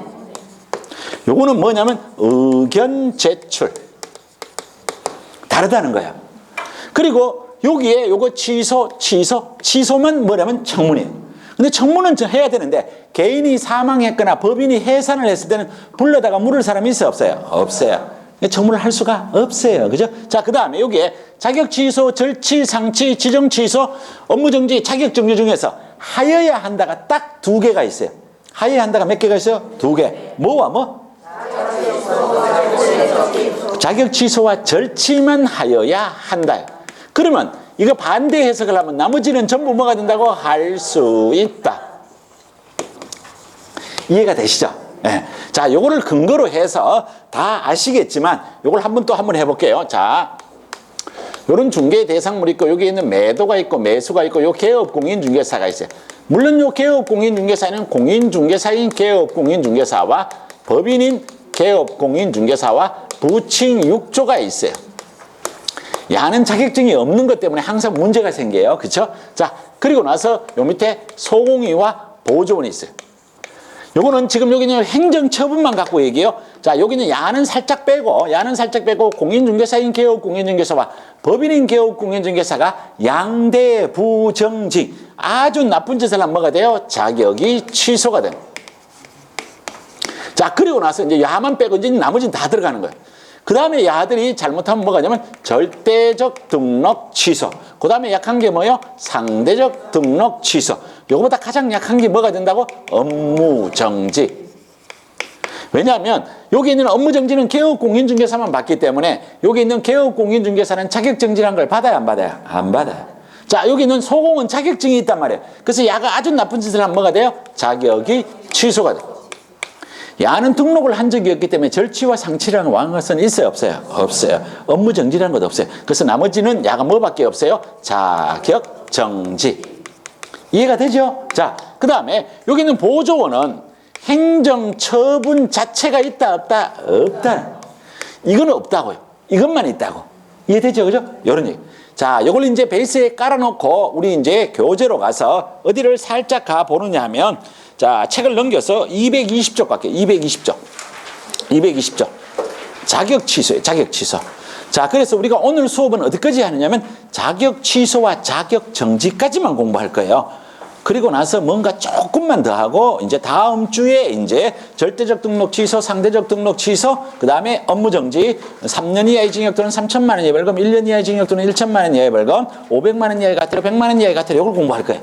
요거는 뭐냐면 의견 제출. 다르다는 거야. 그리고 여기에 요거 취소만 뭐냐면 청문이에요. 근데 청문은 해야 되는데 개인이 사망했거나 법인이 해산을 했을 때는 불러다가 물을 사람이 있어요? 없어요? 없어요. 청문을 할 수가 없어요. 그죠? 자, 그 다음에 여기에 자격 취소, 절취, 상취, 지정 취소, 업무정지, 자격정지 중에서 하여야 한다가 딱 2개가 있어요. 하여야 한다가 몇 개가 있어요? 2개. 뭐와 뭐? 자격 취소와 절치만 하여야 한다. 그러면 이거 반대 해석을 하면 나머지는 전부 뭐가 된다고? 할 수 있다. 이해가 되시죠? 네. 자, 요거를 근거로 해서 다 아시겠지만 요걸 또 한번 해볼게요. 자, 요런 중개 대상물이 있고 여기 있는 매도가 있고 매수가 있고 요 개업 공인중개사가 있어요. 물론 요 개업 공인중개사는 공인중개사인 개업 공인중개사와 법인인 개업 공인중개사와 부칭 6조가 있어요. 야는 자격증이 없는 것 때문에 항상 문제가 생겨요. 그렇죠? 자, 그리고 나서 요 밑에 소공의와 보조원이 있어요. 요거는 지금 여기는 행정처분만 갖고 얘기해요. 자, 여기는 야는 살짝 빼고 공인중개사인 개업 공인중개사와 법인인 개업 공인중개사가 양대부정직 아주 나쁜 짓을 하면 뭐가 돼요? 자격이 취소가 됩니다. 자, 그리고 나서 이제 야만 빼고 이제 나머지는 다 들어가는 거예요. 그 다음에 야들이 잘못하면 뭐가 되냐면 절대적 등록 취소. 그 다음에 약한 게 뭐예요? 상대적 등록 취소. 요거보다 가장 약한 게 뭐가 된다고? 업무정지. 왜냐하면 여기 있는 업무정지는 개업공인중개사만 받기 때문에 여기 있는 개업공인중개사는 자격정지라는 걸 받아야 안 받아요? 안 받아요. 자, 여기 있는 소공은 자격증이 있단 말이에요. 그래서 야가 아주 나쁜 짓을 하면 뭐가 돼요? 자격이 취소가 돼요. 야는 등록을 한 적이 없기 때문에 절치와 상치라는 왕것은 있어요? 없어요? 없어요. 업무정지라는 것도 없어요. 그래서 나머지는 야가 뭐밖에 없어요? 자격정지. 이해가 되죠? 자, 그 다음에 여기 있는 보조원은 행정처분 자체가 있다 없다? 없다. 이건 없다고요. 이것만 있다고. 이해되죠? 그죠? 요런 얘기. 자, 요걸 이제 베이스에 깔아놓고 우리 이제 교재로 가서 어디를 살짝 가보느냐 하면 자, 책을 넘겨서 220쪽 갈게요. 220쪽. 220쪽. 자격 취소예요. 자격 취소. 자, 그래서 우리가 오늘 수업은 어디까지 하느냐면 자격 취소와 자격 정지까지만 공부할 거예요. 그리고 나서 뭔가 조금만 더 하고 이제 다음 주에 이제 절대적 등록 취소, 상대적 등록 취소, 그 다음에 업무 정지, 3년 이하의 징역 또는 3천만 원 이하의 벌금, 1년 이하의 징역 또는 1천만 원 이하의 벌금, 500만 원 이하의 과태료, 100만 원 이하의 과태료 이걸 공부할 거예요.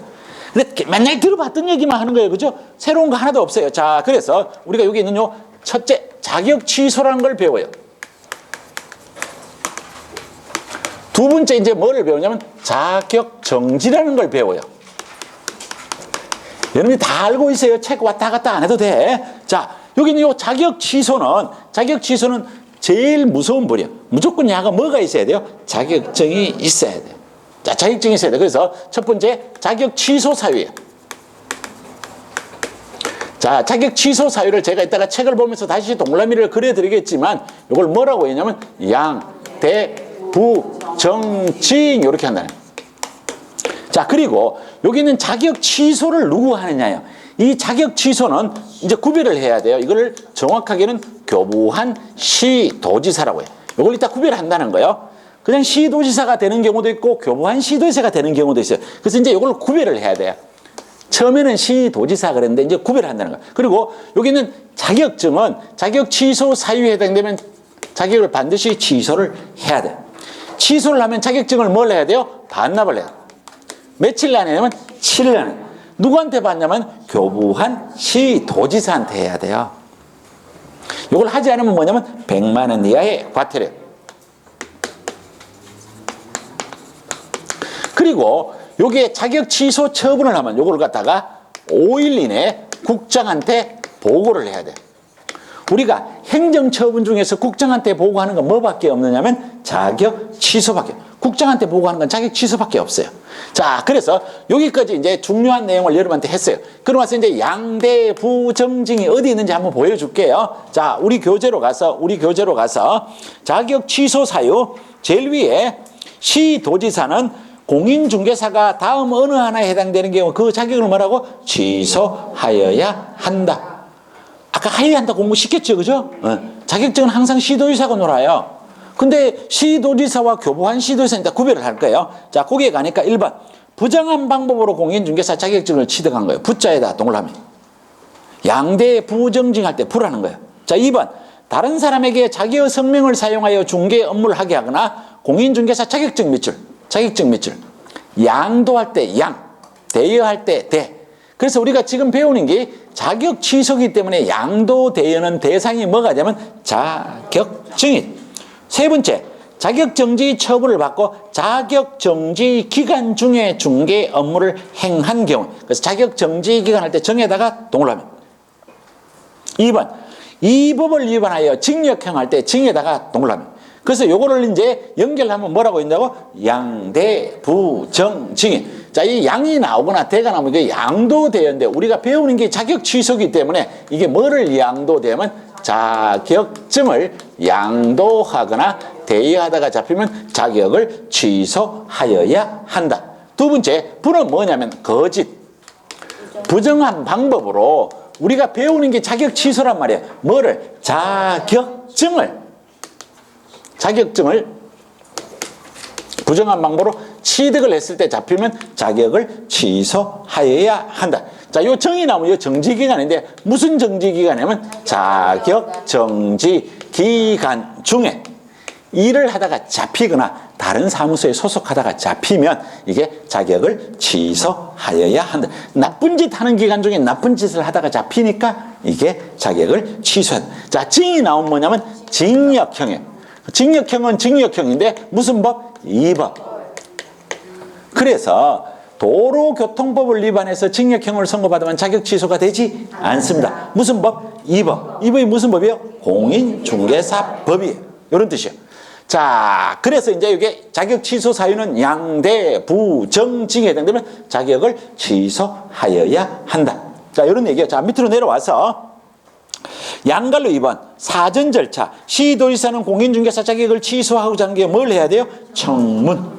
근데 맨날 들어봤던 얘기만 하는 거예요. 그죠? 새로운 거 하나도 없어요. 자, 그래서 우리가 여기 있는 요 첫째 자격 취소라는 걸 배워요. 두 번째 이제 뭐를 배우냐면 자격 정지라는 걸 배워요. 여러분이 다 알고 있어요. 책 왔다 갔다 안 해도 돼. 자, 여기는 요 자격 취소는 제일 무서운 벌이에요. 무조건 야가 뭐가 있어야 돼요? 자격증이 있어야 돼요. 자, 자격증이 있어야 돼요. 그래서 첫 번째 자격 취소 사유예요. 자, 자격 취소 사유를 제가 이따가 책을 보면서 다시 동그라미를 그려드리겠지만 이걸 뭐라고 했냐면 양, 대, 부, 정, 징 이렇게 한다는 거예요. 자, 그리고 여기는 자격 취소를 누구 하느냐요. 이 자격 취소는 이제 구별을 해야 돼요. 이거를 정확하게는 교부한 시도지사라고 해요. 이걸 이따 구별한다는 거예요. 그냥 시도지사가 되는 경우도 있고 교부한 시도지사가 되는 경우도 있어요. 그래서 이제 이걸 구별을 해야 돼요. 처음에는 시도지사 그랬는데 이제 구별한다는 거예요. 그리고 여기는 자격증은 자격 취소 사유에 해당되면 자격을 반드시 취소를 해야 돼요. 취소를 하면 자격증을 뭘 해야 돼요? 반납을 해야 돼요. 며칠 안에 하면 7일 안에. 누구한테 받냐면 교부한 시도지사한테 해야 돼요. 이걸 하지 않으면 뭐냐면 100만 원 이하의 과태료. 그리고 여기에 자격 취소 처분을 하면 이걸 갖다가 5일 이내에 국장한테 보고를 해야 돼요. 우리가 행정처분 중에서 국장한테 보고하는 건 뭐밖에 없느냐면 자격 취소밖에. 국장한테 보고하는 건 자격 취소밖에 없어요. 자, 그래서 여기까지 이제 중요한 내용을 여러분한테 했어요. 그러고 나서 이제 양대 부정징이 어디 있는지 한번 보여줄게요. 자, 우리 교재로 가서 자격 취소 사유 제일 위에 시도지사는 공인중개사가 다음 어느 하나에 해당되는 경우 그 자격을 뭐라고? 취소하여야 한다. 아까 하여야 한다 공부 시켰죠, 그죠? 자격증은 항상 시도지사가 놀아요. 근데 시도지사와 교부한 시도지사니까 구별을 할 거예요. 자, 거기에 가니까 1번 부정한 방법으로 공인중개사 자격증을 취득한 거예요. 부자에다 동그라미. 양대 부정징할 때 부라는 거예요. 자, 2번 다른 사람에게 자기의 성명을 사용하여 중개 업무를 하게 하거나 공인중개사 자격증 밑줄. 양도할 때 양, 대여할 때 대. 그래서 우리가 지금 배우는 게 자격 취소기 때문에 양도되는 대상이 뭐가 되면 자격증인. 세 번째, 자격정지 처분을 받고 자격정지 기간 중에 중개 업무를 행한 경우. 그래서 자격정지 기간 할 때 정에다가 동을 하면. 2번, 이 법을 위반하여 징역형 할 때 징에다가 동을 하면. 그래서 요거를 이제 연결하면 뭐라고 있다고? 양대부정징인. 자, 이 양이 나오거나 대가 나오면 이게 양도되는데 우리가 배우는 게 자격 취소기 때문에 이게 뭐를 양도되면 자격증을 양도하거나 대여하다가 잡히면 자격을 취소하여야 한다. 두 번째, 부는 뭐냐면 거짓. 부정한 방법으로 우리가 배우는 게 자격 취소란 말이에요. 뭐를? 자격증을 부정한 방법으로 취득을 했을 때 잡히면 자격을 취소하여야 한다. 자, 요 정이 나오면 요 정지기간인데 무슨 정지기간이냐면 자격정지기간 중에 일을 하다가 잡히거나 다른 사무소에 소속하다가 잡히면 이게 자격을 취소하여야 한다. 나쁜 짓 하는 기간 중에 나쁜 짓을 하다가 잡히니까 이게 자격을 취소한다. 자, 징이 나오면 뭐냐면 징역형이에요. 징역형은 징역형인데 무슨 법? 이 법. 그래서 도로교통법을 위반해서 징역형을 선고받으면 자격 취소가 되지 않습니다. 무슨 법? 이 법. 이 법이 무슨 법이에요? 공인중개사법이에요. 이런 뜻이에요. 자, 그래서 이제 이게 자격 취소 사유는 양대부정징에 해당되면 자격을 취소하여야 한다. 자, 이런 얘기예요. 자, 밑으로 내려와서 양갈로 2번 사전 절차. 시도지사는 공인중개사 자격을 취소하고자 하는 게 뭘 해야 돼요? 청문.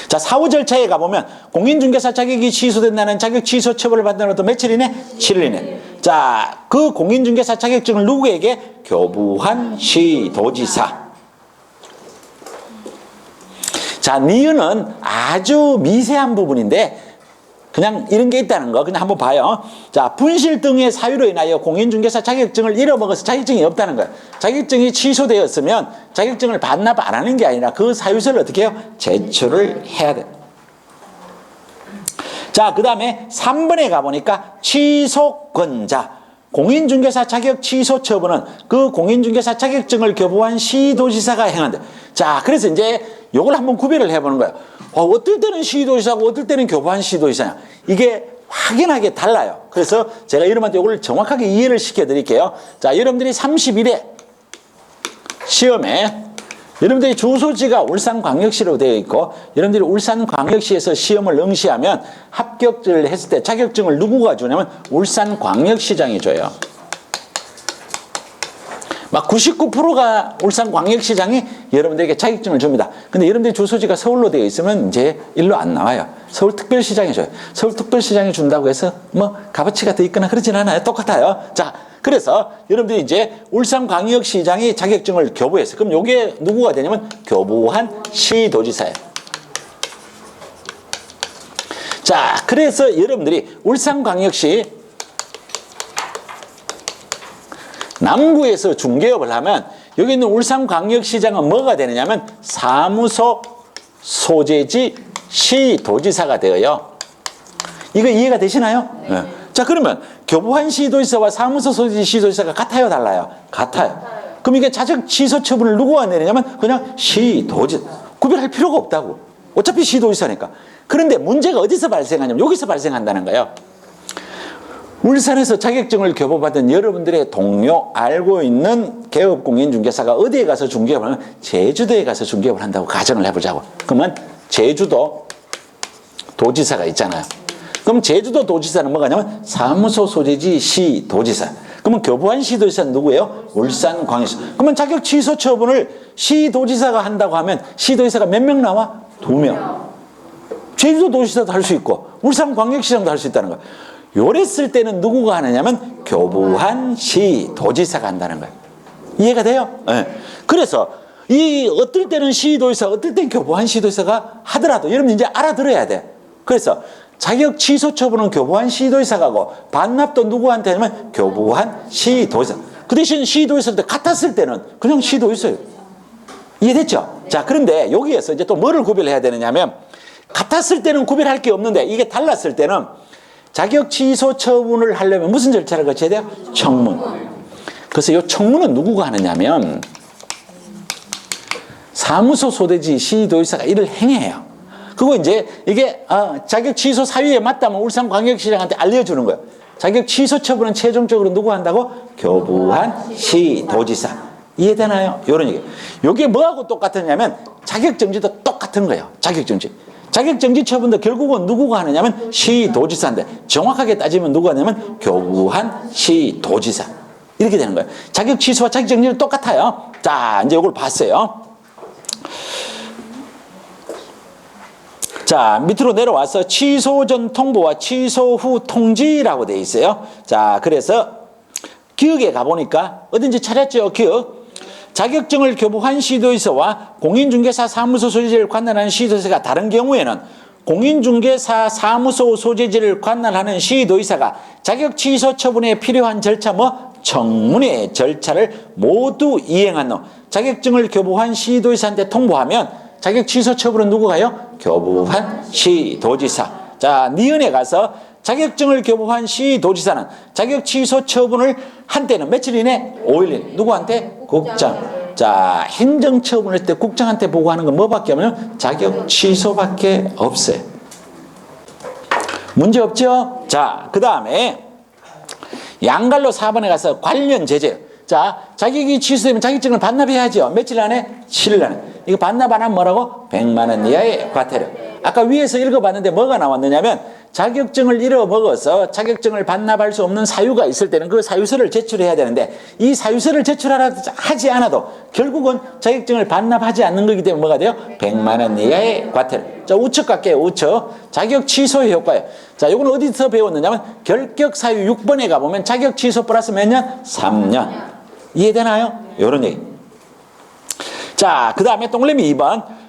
자, 사후 절차에 가보면 공인중개사 자격이 취소된다는 자격 취소 처벌을 받는 것도 며칠이네? 7일 이내. 자, 그 공인중개사 자격증을 누구에게? 교부한 시도지사. 자, 니은은 아주 미세한 부분인데 그냥 이런 게 있다는 거 그냥 한번 봐요. 자, 분실 등의 사유로 인하여 공인중개사 자격증을 잃어먹어서 자격증이 없다는 거예요. 자격증이 취소되었으면 자격증을 반납 안 하는 게 아니라 그 사유서를 어떻게 해요? 제출을 해야 돼. 자, 그 다음에 3번에 가보니까 취소권자. 공인중개사 자격 취소 처분은 그 공인중개사 자격증을 교부한 시도지사가 행한다. 자, 그래서 이제 요걸 한번 구별을 해보는 거예요. 어떨 때는 시도지사고 어떨 때는 교부한 시도지사냐. 이게 확연하게 달라요. 그래서 제가 여러분한테 이걸 정확하게 이해를 시켜드릴게요. 자, 여러분들이 31회 시험에 여러분들이 주소지가 울산광역시로 되어 있고 여러분들이 울산광역시에서 시험을 응시하면 합격을 했을 때 자격증을 누구가 주냐면 울산광역시장이 줘요. 막 99%가 울산광역시장이 여러분들에게 자격증을 줍니다. 근데 여러분들이 주소지가 서울로 되어 있으면 이제 일로 안 나와요. 서울특별시장이 줘요. 서울특별시장이 준다고 해서 뭐 값어치가 더 있거나 그러진 않아요. 똑같아요. 자, 그래서 여러분들이 이제 울산광역시장이 자격증을 교부했어요. 그럼 요게 누구가 되냐면 교부한 시도지사예요. 자, 그래서 여러분들이 울산광역시 남구에서 중개업을 하면 여기 있는 울산광역시장은 뭐가 되느냐면 사무소 소재지 시도지사가 되어요. 이거 이해가 되시나요? 네. 자, 그러면 교부한 시도지사와 사무소 소재지 시도지사가 같아요, 달라요? 같아요. 그럼 이게 자격 취소 처분을 누구가 내리냐면 그냥 시도지사. 구별할 필요가 없다고. 어차피 시도지사니까. 그런데 문제가 어디서 발생하냐면 여기서 발생한다는 거예요. 울산에서 자격증을 교부받은 여러분들의 동료 알고 있는 개업공인중개사가 어디에 가서 중개업을 하면 제주도에 가서 중개업을 한다고 가정을 해보자고. 그러면 제주도 도지사가 있잖아요. 그럼 제주도 도지사는 뭐가냐면 사무소 소재지 시도지사. 그러면 교부한 시도지사는 누구예요? 울산광역시. 그러면 자격 취소 처분을 시도지사가 한다고 하면 시도지사가 몇 명 나와? 2명. 제주도 도지사도 할 수 있고 울산광역시장도 할 수 있다는 거예요. 요랬을 때는 누구가 하느냐면 교부한 시도지사가 한다는 거예요. 이해가 돼요? 네. 그래서 이 어떨 때는 시도지사, 어떨 때는 교부한 시도지사가 하더라도 여러분 이제 알아들어야 돼. 그래서 자격 취소 처분은 교부한 시도지사가 하고 반납도 누구한테 하냐면 교부한 시도지사. 그 대신 시도지사한테 같았을 때는 그냥 시도지사예요. 이해됐죠? 자, 그런데 여기에서 이제 또 뭐를 구별해야 되느냐면 같았을 때는 구별할 게 없는데 이게 달랐을 때는 자격 취소 처분을 하려면 무슨 절차를 거쳐야 돼요? 청문. 그래서 이 청문은 누구가 하느냐면 사무소 소대지 시도지사가 이를 행해요. 그리고 이제 이게 자격 취소 사유에 맞다면 울산광역시장한테 알려주는 거예요. 자격 취소 처분은 최종적으로 누구 한다고? 교부한 시도지사. 이해되나요? 이런 얘기. 이게 뭐하고 똑같으냐면 자격정지도 똑같은 거예요. 자격정지. 자격정지 처분도 결국은 누구가 하느냐면 시도지사인데 정확하게 따지면 누가 하냐면 교부한 시도지사. 이렇게 되는 거예요. 자격 취소와 자격 정지는 똑같아요. 자, 이제 이걸 봤어요. 자, 밑으로 내려와서 취소 전 통보와 취소 후 통지라고 되어 있어요. 자, 그래서 기억에 가보니까 어딘지 찾았죠? 기억. 자격증을 교부한 시도지사와 공인중개사 사무소 소재지를 관할하는 시도지사가 다른 경우에는 공인중개사 사무소 소재지를 관할하는 시도지사가 자격 취소 처분에 필요한 절차 청문회 절차를 모두 이행한 후 자격증을 교부한 시도지사한테 통보하면 자격 취소 처분은 누구가요? 교부한 시도지사. 자, 니은에 가서 자격증을 교부한 시도지사는 자격 취소 처분을 한때는 며칠 이내? 5일 이내. 누구한테? 국장. 자, 행정처분할 때 국장한테 보고하는 건 뭐밖에 없냐면 자격 취소밖에 없어요. 문제 없죠? 자, 그 다음에 양갈로 4번에 가서 관련 제재. 자, 자격이 취소되면 자격증을 반납해야죠. 며칠 안에? 7일 안에. 이거 반납 안 하면 뭐라고? 100만 원 이하의 과태료. 아까 위에서 읽어봤는데 뭐가 나왔느냐면 자격증을 잃어먹어서 자격증을 반납할 수 없는 사유가 있을 때는 그 사유서를 제출해야 되는데 이 사유서를 제출하지 않아도 결국은 자격증을 반납하지 않는 거기 때문에 뭐가 돼요? 100만 원 이하의 과태료. 자, 우측 갈게요. 우측. 자격 취소의 효과예요. 자, 이건 어디서 배웠느냐면 결격 사유 6번에 가보면 자격 취소 플러스 몇 년? 3년. 이해되나요? 요런 얘기. 자, 그 다음에 동그라미 2번.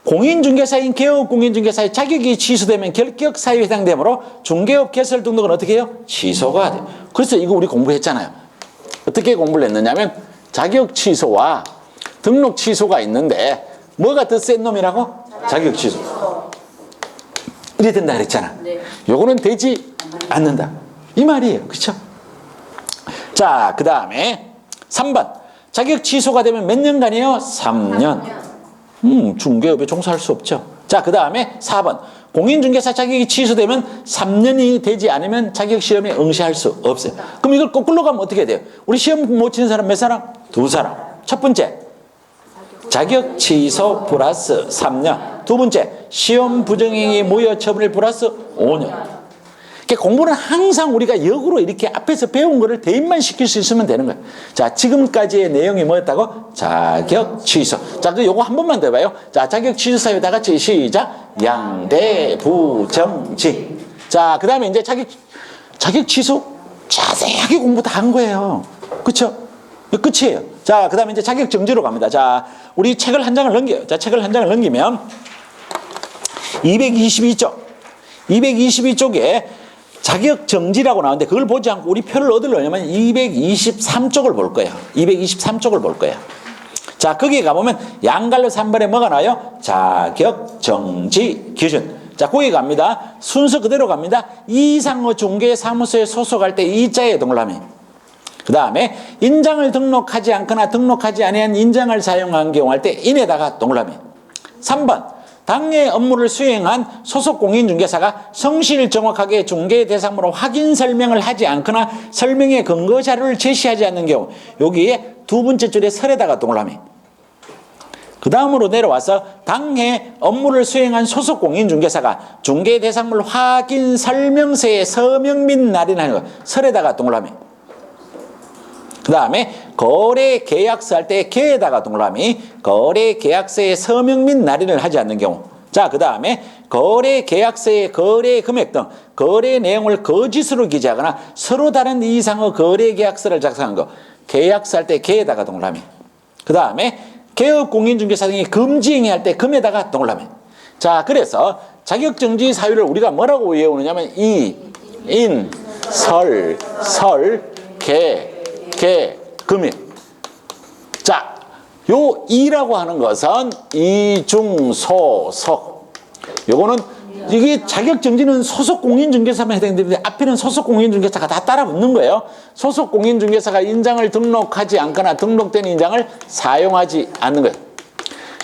공인중개사인 개업 공인중개사의 자격이 취소되면 결격 사유에 해당되므로 중개업 개설 등록은 어떻게 해요? 취소가 돼요. 그래서 이거 우리 공부했잖아요. 어떻게 공부를 했느냐면 자격 취소와 등록 취소가 있는데 뭐가 더 센 놈이라고? 자격 취소. 이래 된다 그랬잖아. 요거는 되지 않는다. 이 말이에요. 그렇죠? 자, 그 다음에 3번. 자격 취소가 되면 몇 년간이에요? 3년. 중개업에 종사할 수 없죠. 자, 그 다음에 4번. 공인중개사 자격이 취소되면 3년이 되지 않으면 자격시험에 응시할 수 없어요. 그럼 이걸 거꾸로 가면 어떻게 돼요? 우리 시험 못 치는 사람 몇 사람? 2사람. 첫 번째, 자격 취소 플러스 3년. 두 번째, 시험 부정행위 무효 처분일 플러스 5년. 공부는 항상 우리가 역으로 이렇게 앞에서 배운 거를 대입만 시킬 수 있으면 되는 거예요. 자, 지금까지의 내용이 뭐였다고? 자격 취소. 자, 그 요거 한 번만 더 해봐요. 자, 자격 취소 사유 다 같이 시작. 양대부정지. 자, 그 다음에 이제 자격 취소 자세하게 공부 다 한 거예요. 그쵸? 끝이에요. 자, 그 다음에 이제 자격 정지로 갑니다. 자, 우리 책을 한 장을 넘겨요. 자, 책을 한 장을 넘기면 222쪽. 222쪽에 자격 정지라고 나오는데 그걸 보지 않고 우리 표를 얻으려면 223쪽을 볼 거예요. 223쪽을 볼 거예요. 자, 거기에 가보면 양갈로 3번에 뭐가 나와요? 자격 정지 기준. 자, 거기 갑니다. 순서 그대로 갑니다. 이상호 중개사무소에 소속할 때 이자에 동그라미. 그 다음에 인장을 등록하지 않거나 등록하지 아니한 인장을 사용한 경우 할 때 인에다가 동그라미. 3번. 당해 업무를 수행한 소속 공인중개사가 성실 정확하게 중개 대상으로 확인 설명을 하지 않거나 설명의 근거 자료를 제시하지 않는 경우 여기에 두 번째 줄에 설에다가 동그라미. 그 다음으로 내려와서 당해 업무를 수행한 소속 공인중개사가 중개 대상물 확인 설명서에 서명 및 날인하는 것 설에다가 동그라미. 그 다음에 거래 계약서 할 때 계에다가 동그라미. 거래 계약서에 서명 및 날인을 하지 않는 경우. 자, 그 다음에 거래 계약서의 거래 금액 등 거래 내용을 거짓으로 기재하거나 서로 다른 이상의 거래 계약서를 작성한 거. 계약서 할 때 계에다가 동그라미. 그 다음에 개업 공인중개사 등이 금지행위 할 때 금에다가 동그라미. 자, 그래서 자격정지 사유를 우리가 뭐라고 외우느냐면 금일. 자, 요 이라고 하는 것은 이중소속. 요거는 이게 자격정지는 소속 공인중개사만 해당되는데 앞에는 소속 공인중개사가 다 따라 붙는 거예요. 소속 공인중개사가 인장을 등록하지 않거나 등록된 인장을 사용하지 않는 거예요.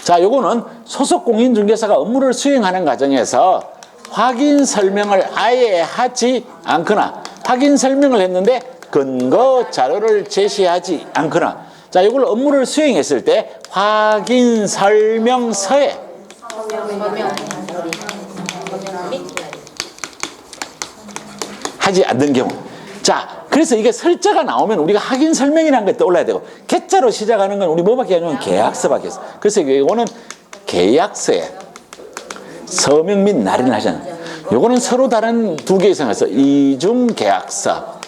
자, 요거는 소속 공인중개사가 업무를 수행하는 과정에서 확인 설명을 아예 하지 않거나 확인 설명을 했는데 근거 자료를 제시하지 않거나 자, 이걸 업무를 수행했을 때 확인 설명서에 하지 않는 경우. 자, 그래서 이게 설자가 나오면 우리가 확인 설명이라는 게 떠올라야 되고 개자로 시작하는 건 우리 뭐밖에 아니면 계약서밖에 없어. 그래서 이거는 계약서에 서명 및 날인을 하잖아요. 요거는 서로 다른 두 개 이상에서 이중 계약서.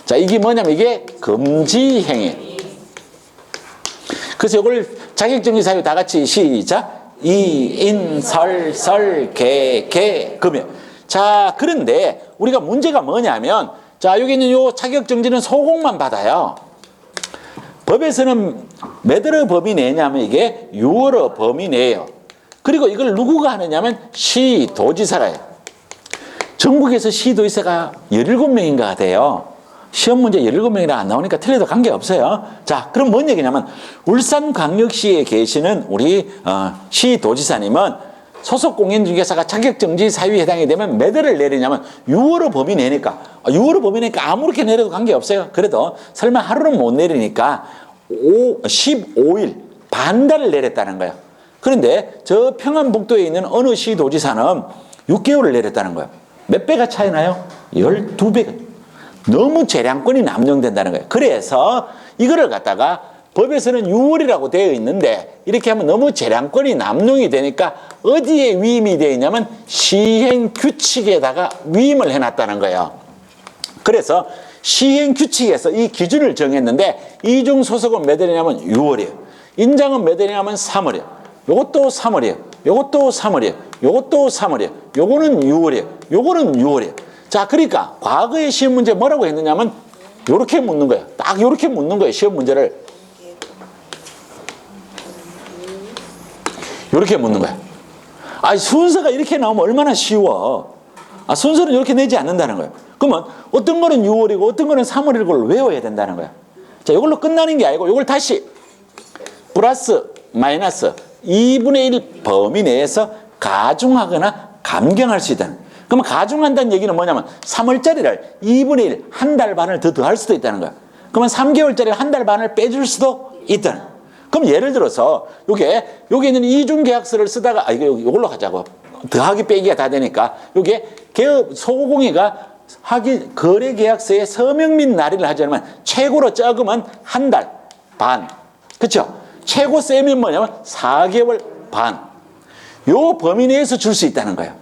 자, 이게 뭐냐면 이게 금지 행위. 그래서 이걸 자격정지 사유 다 같이 시작. 이인 설설 개 금연. 자, 그런데 우리가 문제가 뭐냐면 자, 여기 있는 요 자격정지는 소공만 받아요. 법에서는 몇월의 범위 내냐면 이게 6월의 범위 내예요. 그리고 이걸 누구가 하느냐면 시도지사가 해요. 전국에서 시도지사가 17명인가 돼요. 시험 문제 17명이라 안 나오니까 틀려도 관계없어요. 자, 그럼 뭔 얘기냐면 울산광역시에 계시는 우리 시도지사님은 소속 공인중개사가 자격정지 사유에 해당이 되면 몇 월을 내리냐면 6월의 범위 내니까 6월의 범위 내니까 아무렇게 내려도 관계없어요. 그래도 설마 하루는 못 내리니까 15일 반달을 내렸다는 거예요. 그런데 저 평안북도에 있는 어느 시도지사는 6개월을 내렸다는 거예요. 몇 배가 차이 나요? 12배가. 너무 재량권이 남용된다는 거예요. 그래서 이거를 갖다가 법에서는 6월이라고 되어 있는데 이렇게 하면 너무 재량권이 남용이 되니까 어디에 위임이 되어 있냐면 시행규칙에다가 위임을 해놨다는 거예요. 그래서 시행규칙에서 이 기준을 정했는데 이중 소속은 몇 월이냐면 6월이에요. 인장은 몇 월이냐면 3월이에요. 요것도 3월이에요. 요것도 3월이에요. 요것도 3월이에요. 요거는 6월이에요. 요거는 6월이에요. 자, 그러니까 과거의 시험 문제 뭐라고 했느냐면 요렇게 묻는 거예요. 딱 요렇게 묻는 거예요. 시험 문제를. 요렇게 묻는 거예요. 아, 순서가 이렇게 나오면 얼마나 쉬워. 아, 순서는 이렇게 내지 않는다는 거예요. 그러면 어떤 거는 6월이고 어떤 거는 3월일 걸 외워야 된다는 거예요. 자, 이걸로 끝나는 게 아니고 이걸 다시 플러스 마이너스 2분의 1 범위 내에서 가중하거나 감경할 수 있다는 거예요. 그러면 가중한다는 얘기는 뭐냐면 3월짜리를 2분의 1, 한 달 반을 더 더할 수도 있다는 거야. 그러면 3개월짜리 한 달 반을 빼줄 수도 있다는 거야. 그럼 예를 들어서 여기 있는 이중계약서를 쓰다가 이걸로 하자고. 더하기 빼기가 다 되니까 요게 소공이가 거래계약서에 서명 및 날인을 하지 않으면 최고로 적으면 한 달 반. 그렇죠? 최고 세면 뭐냐면 4개월 반. 요 범위 내에서 줄 수 있다는 거예요.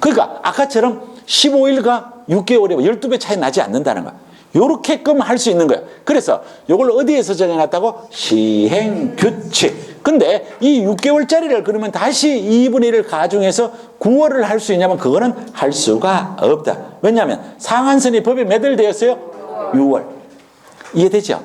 그러니까 아까처럼 15일과 6개월에 12배 차이 나지 않는다는 거야. 요렇게끔 할 수 있는 거야. 그래서 요걸 어디에서 정해놨다고? 시행규칙. 근데 이 6개월짜리를 그러면 다시 2분의 1을 가중해서 9월을 할 수 있냐면 그거는 할 수가 없다. 왜냐하면 상한선이 법에 몇 월 되었어요? 6월. 이해되죠?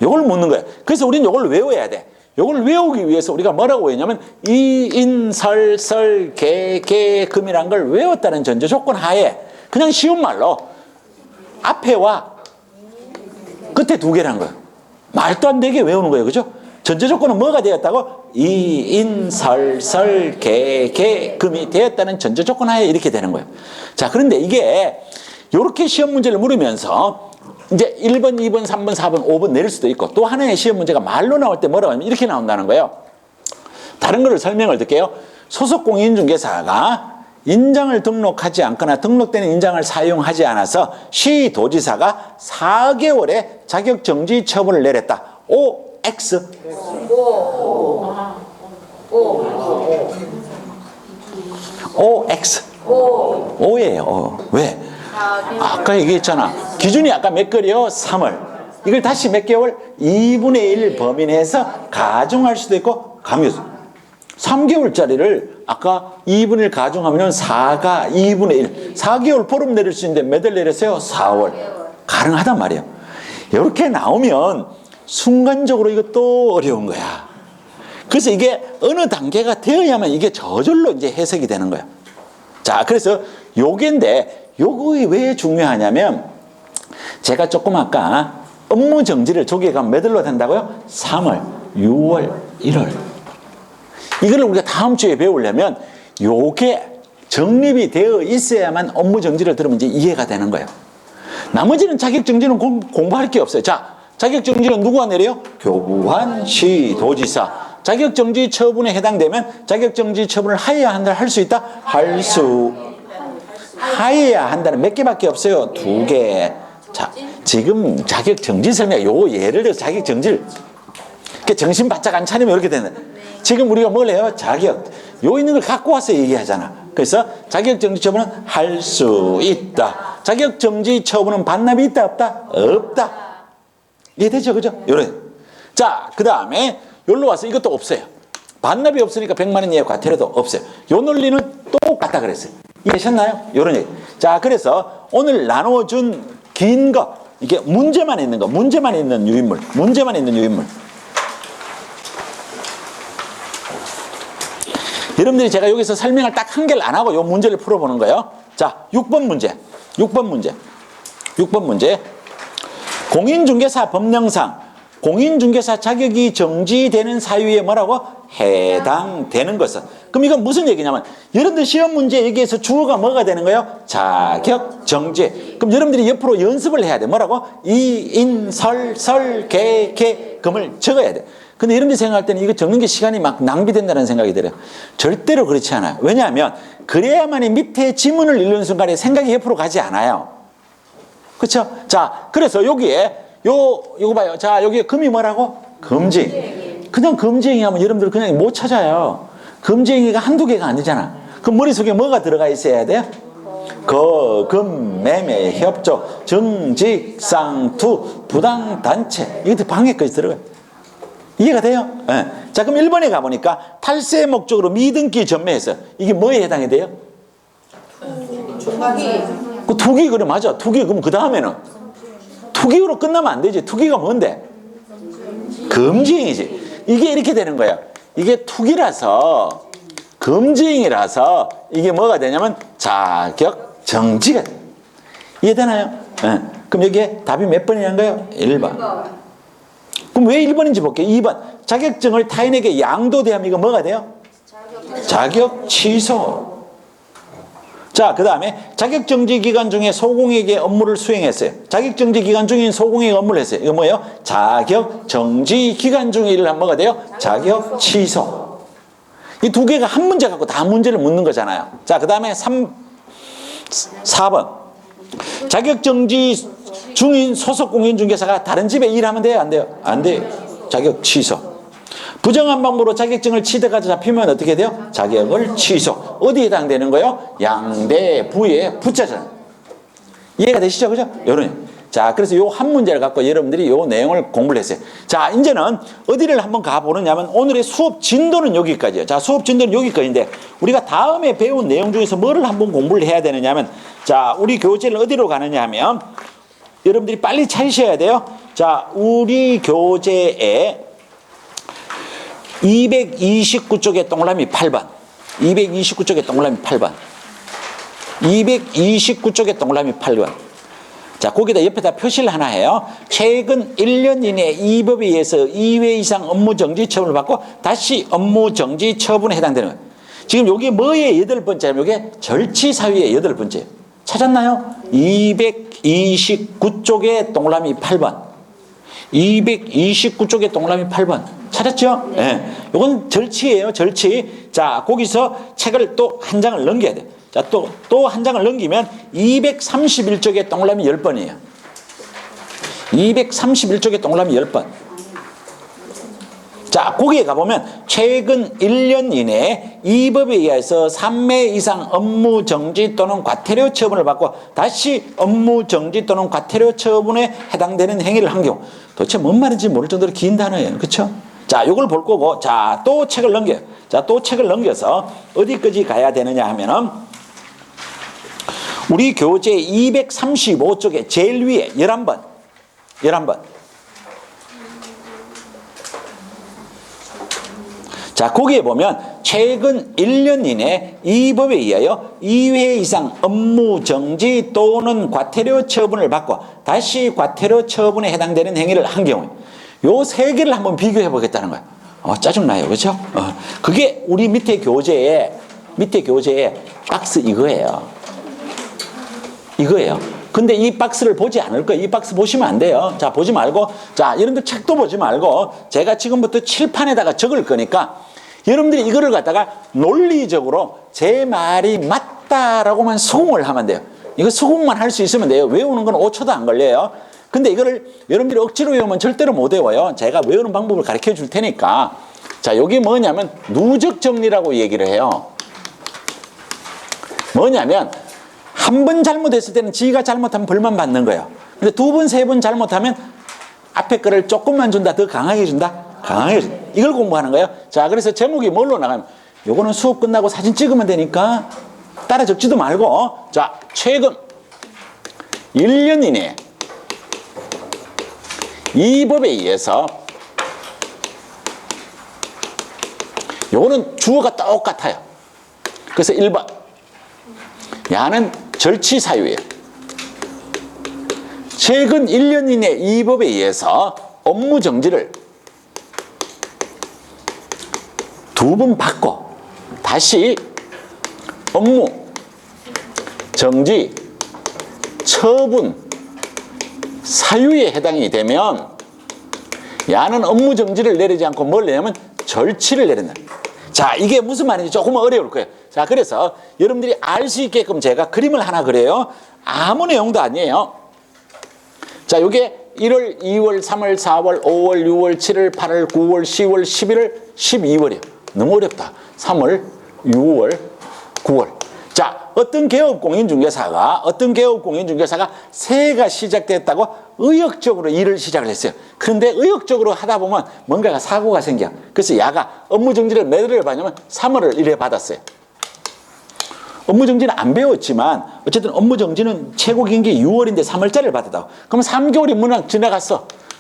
요걸 묻는 거야. 그래서 우리는 요걸 외워야 돼. 요걸 외우기 위해서 우리가 뭐라고 했냐면 이인설설 개금이란 걸 외웠다는 전제 조건 하에 그냥 쉬운 말로 앞에와 끝에 두 개라는 거예요. 말도 안 되게 외우는 거예요. 그죠? 전제 조건은 뭐가 되었다고? 이인설설 개금이 되었다는 전제 조건 하에 이렇게 되는 거예요. 자, 그런데 이게 이렇게 시험 문제를 물으면서 이제 1번, 2번, 3번, 4번, 5번 내릴 수도 있고 또 하나의 시험 문제가 말로 나올 때 뭐라고 하면 이렇게 나온다는 거예요. 다른 거를 설명을 드릴게요. 소속 공인중개사가 인장을 등록하지 않거나 등록되는 인장을 사용하지 않아서 시도지사가 4개월의 자격정지 처분을 내렸다. OX. OX. O예요. 왜? 아까 얘기했잖아. 기준이 아까 몇 개월이요? 3월. 이걸 다시 몇 개월? 2분의 1 범위 내에서 가중할 수도 있고 감유. 3개월짜리를 아까 2분의 1 가중하면 4가 2분의 1. 4개월 보름 내릴 수 있는데 몇 월 내렸어요? 4월. 가능하단 말이에요. 이렇게 나오면 순간적으로 이것도 어려운 거야. 그래서 이게 어느 단계가 되어야만 이게 저절로 이제 해석이 되는 거야. 자, 그래서 요게인데 요거 왜 중요하냐면 제가 조금 아까 업무 정지를 조기가 몇 월로 된다고요? 3월, 6월, 1월. 이걸 우리가 다음 주에 배우려면 요게 정립이 되어 있어야만 업무 정지를 들으면 이제 이해가 되는 거예요. 나머지는 자격 정지는 공부할 게 없어요. 자, 자격 정지는 누구가 내려요? 교부관, 시, 도지사. 자격 정지 처분에 해당되면 자격 정지 처분을 하여야 한다, 할 수 있다? 하여야 한다는 몇 개밖에 없어요. 2개. 자, 지금 자격 정지 설명, 요 예를 들어서 자격 정지를 정신 바짝 안 차리면 이렇게 되는. 지금 우리가 뭘 해요? 자격. 요 있는 걸 갖고 와서 얘기하잖아. 그래서 자격 정지 처분은 할 수 있다. 자격 정지 처분은 반납이 있다, 없다? 없다. 이해되죠? 그죠? 요런. 자, 그 다음에 여기로 와서 이것도 없어요. 반납이 없으니까 100만 원 이하 과태료도 없어요. 요 논리는 똑같다 그랬어요. 이해하셨나요? 요런 얘기. 자, 그래서 오늘 나눠준 긴 거, 이게 문제만 있는 거, 문제만 있는 유인물, 문제만 있는 유인물. 여러분들이 제가 여기서 설명을 딱 한 개를 안 하고 요 문제를 풀어보는 거예요. 자, 6번 문제. 6번 문제. 6번 문제. 공인중개사 법령상 공인중개사 자격이 정지되는 사유에 뭐라고? 해당되는 것은. 그럼 이건 무슨 얘기냐면 여러분들 시험 문제 여기에서 주어가 뭐가 되는 거예요? 자격 정지. 그럼 여러분들이 옆으로 연습을 해야 돼. 뭐라고? 금을 적어야 돼. 근데 여러분들이 생각할 때는 이거 적는 게 시간이 막 낭비된다는 생각이 들어요. 절대로 그렇지 않아요. 왜냐하면 그래야만이 밑에 지문을 읽는 순간에 생각이 옆으로 가지 않아요. 그렇죠? 자, 그래서 여기에 요거 봐요. 자, 여기에 금이 뭐라고? 금지행위. 그냥 금지행위 하면 여러분들 그냥 못 찾아요. 금지행위가 한두 개가 아니잖아. 그럼 머릿속에 뭐가 들어가 있어야 돼요? 금, 매매, 협조, 정직, 쌍투, 부당단체. 이것도 방해까지 들어가요. 이해가 돼요? 네. 자, 그럼 1번에 가보니까 탈세 목적으로 미등기 전매해서 이게 뭐에 해당이 돼요? 그 투기, 그래, 맞아. 투기, 그럼 그 다음에는 투기로 끝나면 안 되지. 투기가 뭔데? 금지행위지. 이게 이렇게 되는 거야. 이게 투기라서, 금지행위라서 이게 뭐가 되냐면 자격 정지가 돼. 이해되나요? 네. 그럼 여기에 답이 몇 번이냐는 거예요? 1번. 그럼 왜 1번인지 볼게요. 2번. 자격증을 타인에게 양도되면 이거 뭐가 돼요? 자격 취소. 자, 그 다음에 자격정지 기간 중에 소공에게 업무를 수행했어요. 자격정지 기간 중에 소공에게 업무를 했어요. 이거 뭐예요? 자격정지 기간 중에 일을 하면 뭐가 돼요? 자격 취소. 이 두 개가 한 문제 갖고 다 문제를 묻는 거잖아요. 자, 그 다음에 4번. 자격정지 중인 소속 공인중개사가 다른 집에 일하면 돼요? 안 돼요? 안 돼요. 자격 취소. 부정한 방법으로 자격증을 치다가 잡히면 어떻게 돼요? 자격을 취소. 어디에 해당되는 거예요? 양대부에 붙자잖아요. 이해가 되시죠? 그죠? 요런. 자, 그래서 요 한 문제를 갖고 여러분들이 요 내용을 공부를 했어요. 자, 이제는 어디를 한번 가보느냐면 오늘의 수업 진도는 여기까지예요. 자, 수업 진도는 여기까지인데 우리가 다음에 배운 내용 중에서 뭐를 한번 공부를 해야 되느냐면 자, 우리 교재를 어디로 가느냐 하면 여러분들이 빨리 찾으셔야 돼요. 자, 우리 교재에 229쪽에 동그라미 8번. 229쪽에 동그라미 8번. 229쪽에 동그라미 8번. 자, 거기다 옆에다 표시를 하나 해요. 최근 1년 이내에 이 법에 의해서 2회 이상 업무 정지 처분을 받고 다시 업무 정지 처분에 해당되는 거예요. 지금 여기 뭐의 8번째냐면 이게 절치 사유의 8번째. 찾았나요? 229쪽에 동그라미 8번. 229쪽에 동그라미 8번. 찾았죠? 예. 네. 이건 절치예요, 절치. 자, 거기서 책을 또 한 장을 넘겨야 돼. 자, 또 한 장을 넘기면 231쪽에 동그라미 10번이에요. 231쪽에 동그라미 10번. 자, 거기에 가보면 최근 1년 이내에 이 법에 의해서 3회 이상 업무 정지 또는 과태료 처분을 받고 다시 업무 정지 또는 과태료 처분에 해당되는 행위를 한 경우. 도대체 뭔 말인지 모를 정도로 긴 단어예요. 그렇죠? 자, 요걸 볼 거고, 자, 또 책을 넘겨요. 자, 또 책을 넘겨서 어디까지 가야 되느냐 하면은 우리 교재 235쪽에 제일 위에 11번. 11번. 자, 거기에 보면 최근 1년 이내 이 법에 의하여 2회 이상 업무 정지 또는 과태료 처분을 받고 다시 과태료 처분에 해당되는 행위를 한 경우에 요 세 개를 한번 비교해 보겠다는 거예요. 짜증나요. 그렇죠? 그게 우리 밑에 교재에 박스 이거예요. 근데 이 박스를 보지 않을 거예요. 이 박스 보시면 안 돼요. 자, 보지 말고, 자, 여러분들 책도 보지 말고, 제가 지금부터 칠판에다가 적을 거니까, 여러분들이 이거를 갖다가 논리적으로 제 말이 맞다라고만 수긍을 하면 돼요. 이거 수긍만 할 수 있으면 돼요. 외우는 건 5초도 안 걸려요. 근데 이거를 여러분들이 억지로 외우면 절대로 못 외워요. 제가 외우는 방법을 가르쳐 줄 테니까. 자, 여기 뭐냐면, 누적 정리라고 얘기를 해요. 뭐냐면, 한 번 잘못했을 때는 지가 잘못하면 벌만 받는 거예요. 근데 두 번, 세 번 잘못하면 앞에 거를 조금만 준다, 더 강하게 준다, 강하게 준다. 이걸 공부하는 거예요. 자, 그래서 제목이 뭘로 나가면 요거는 수업 끝나고 사진 찍으면 되니까 따라 적지도 말고, 자, 최근 1년 이내에 이 법에 의해서 요거는 주어가 똑같아요. 그래서 1번 야는 절치 사유예요. 최근 1년 이내 이 법에 의해서 업무 정지를 두 번 받고 다시 업무 정지 처분 사유에 해당이 되면 야는 업무 정지를 내리지 않고 뭘 내냐면 절치를 내린다. 자, 이게 무슨 말인지 조금 어려울 거예요. 자, 그래서 여러분들이 알 수 있게끔 제가 그림을 하나 그려요. 아무 내용도 아니에요. 자, 요게 1월, 2월, 3월, 4월, 5월, 6월, 7월, 8월, 9월, 10월, 11월, 12월이에요. 너무 어렵다. 3월, 6월, 9월. 자, 어떤 개업공인중개사가 새해가 시작됐다고 의욕적으로 일을 시작을 했어요. 그런데 의욕적으로 하다 보면 뭔가가 사고가 생겨. 그래서 야가 업무정지를 몇 월에 받냐면 3월을 일에 받았어요. 업무정지는 안 배웠지만 어쨌든 업무정지는 최고 긴 게 6월인데 3월짜리를 받았다고. 그러면 3개월이 문학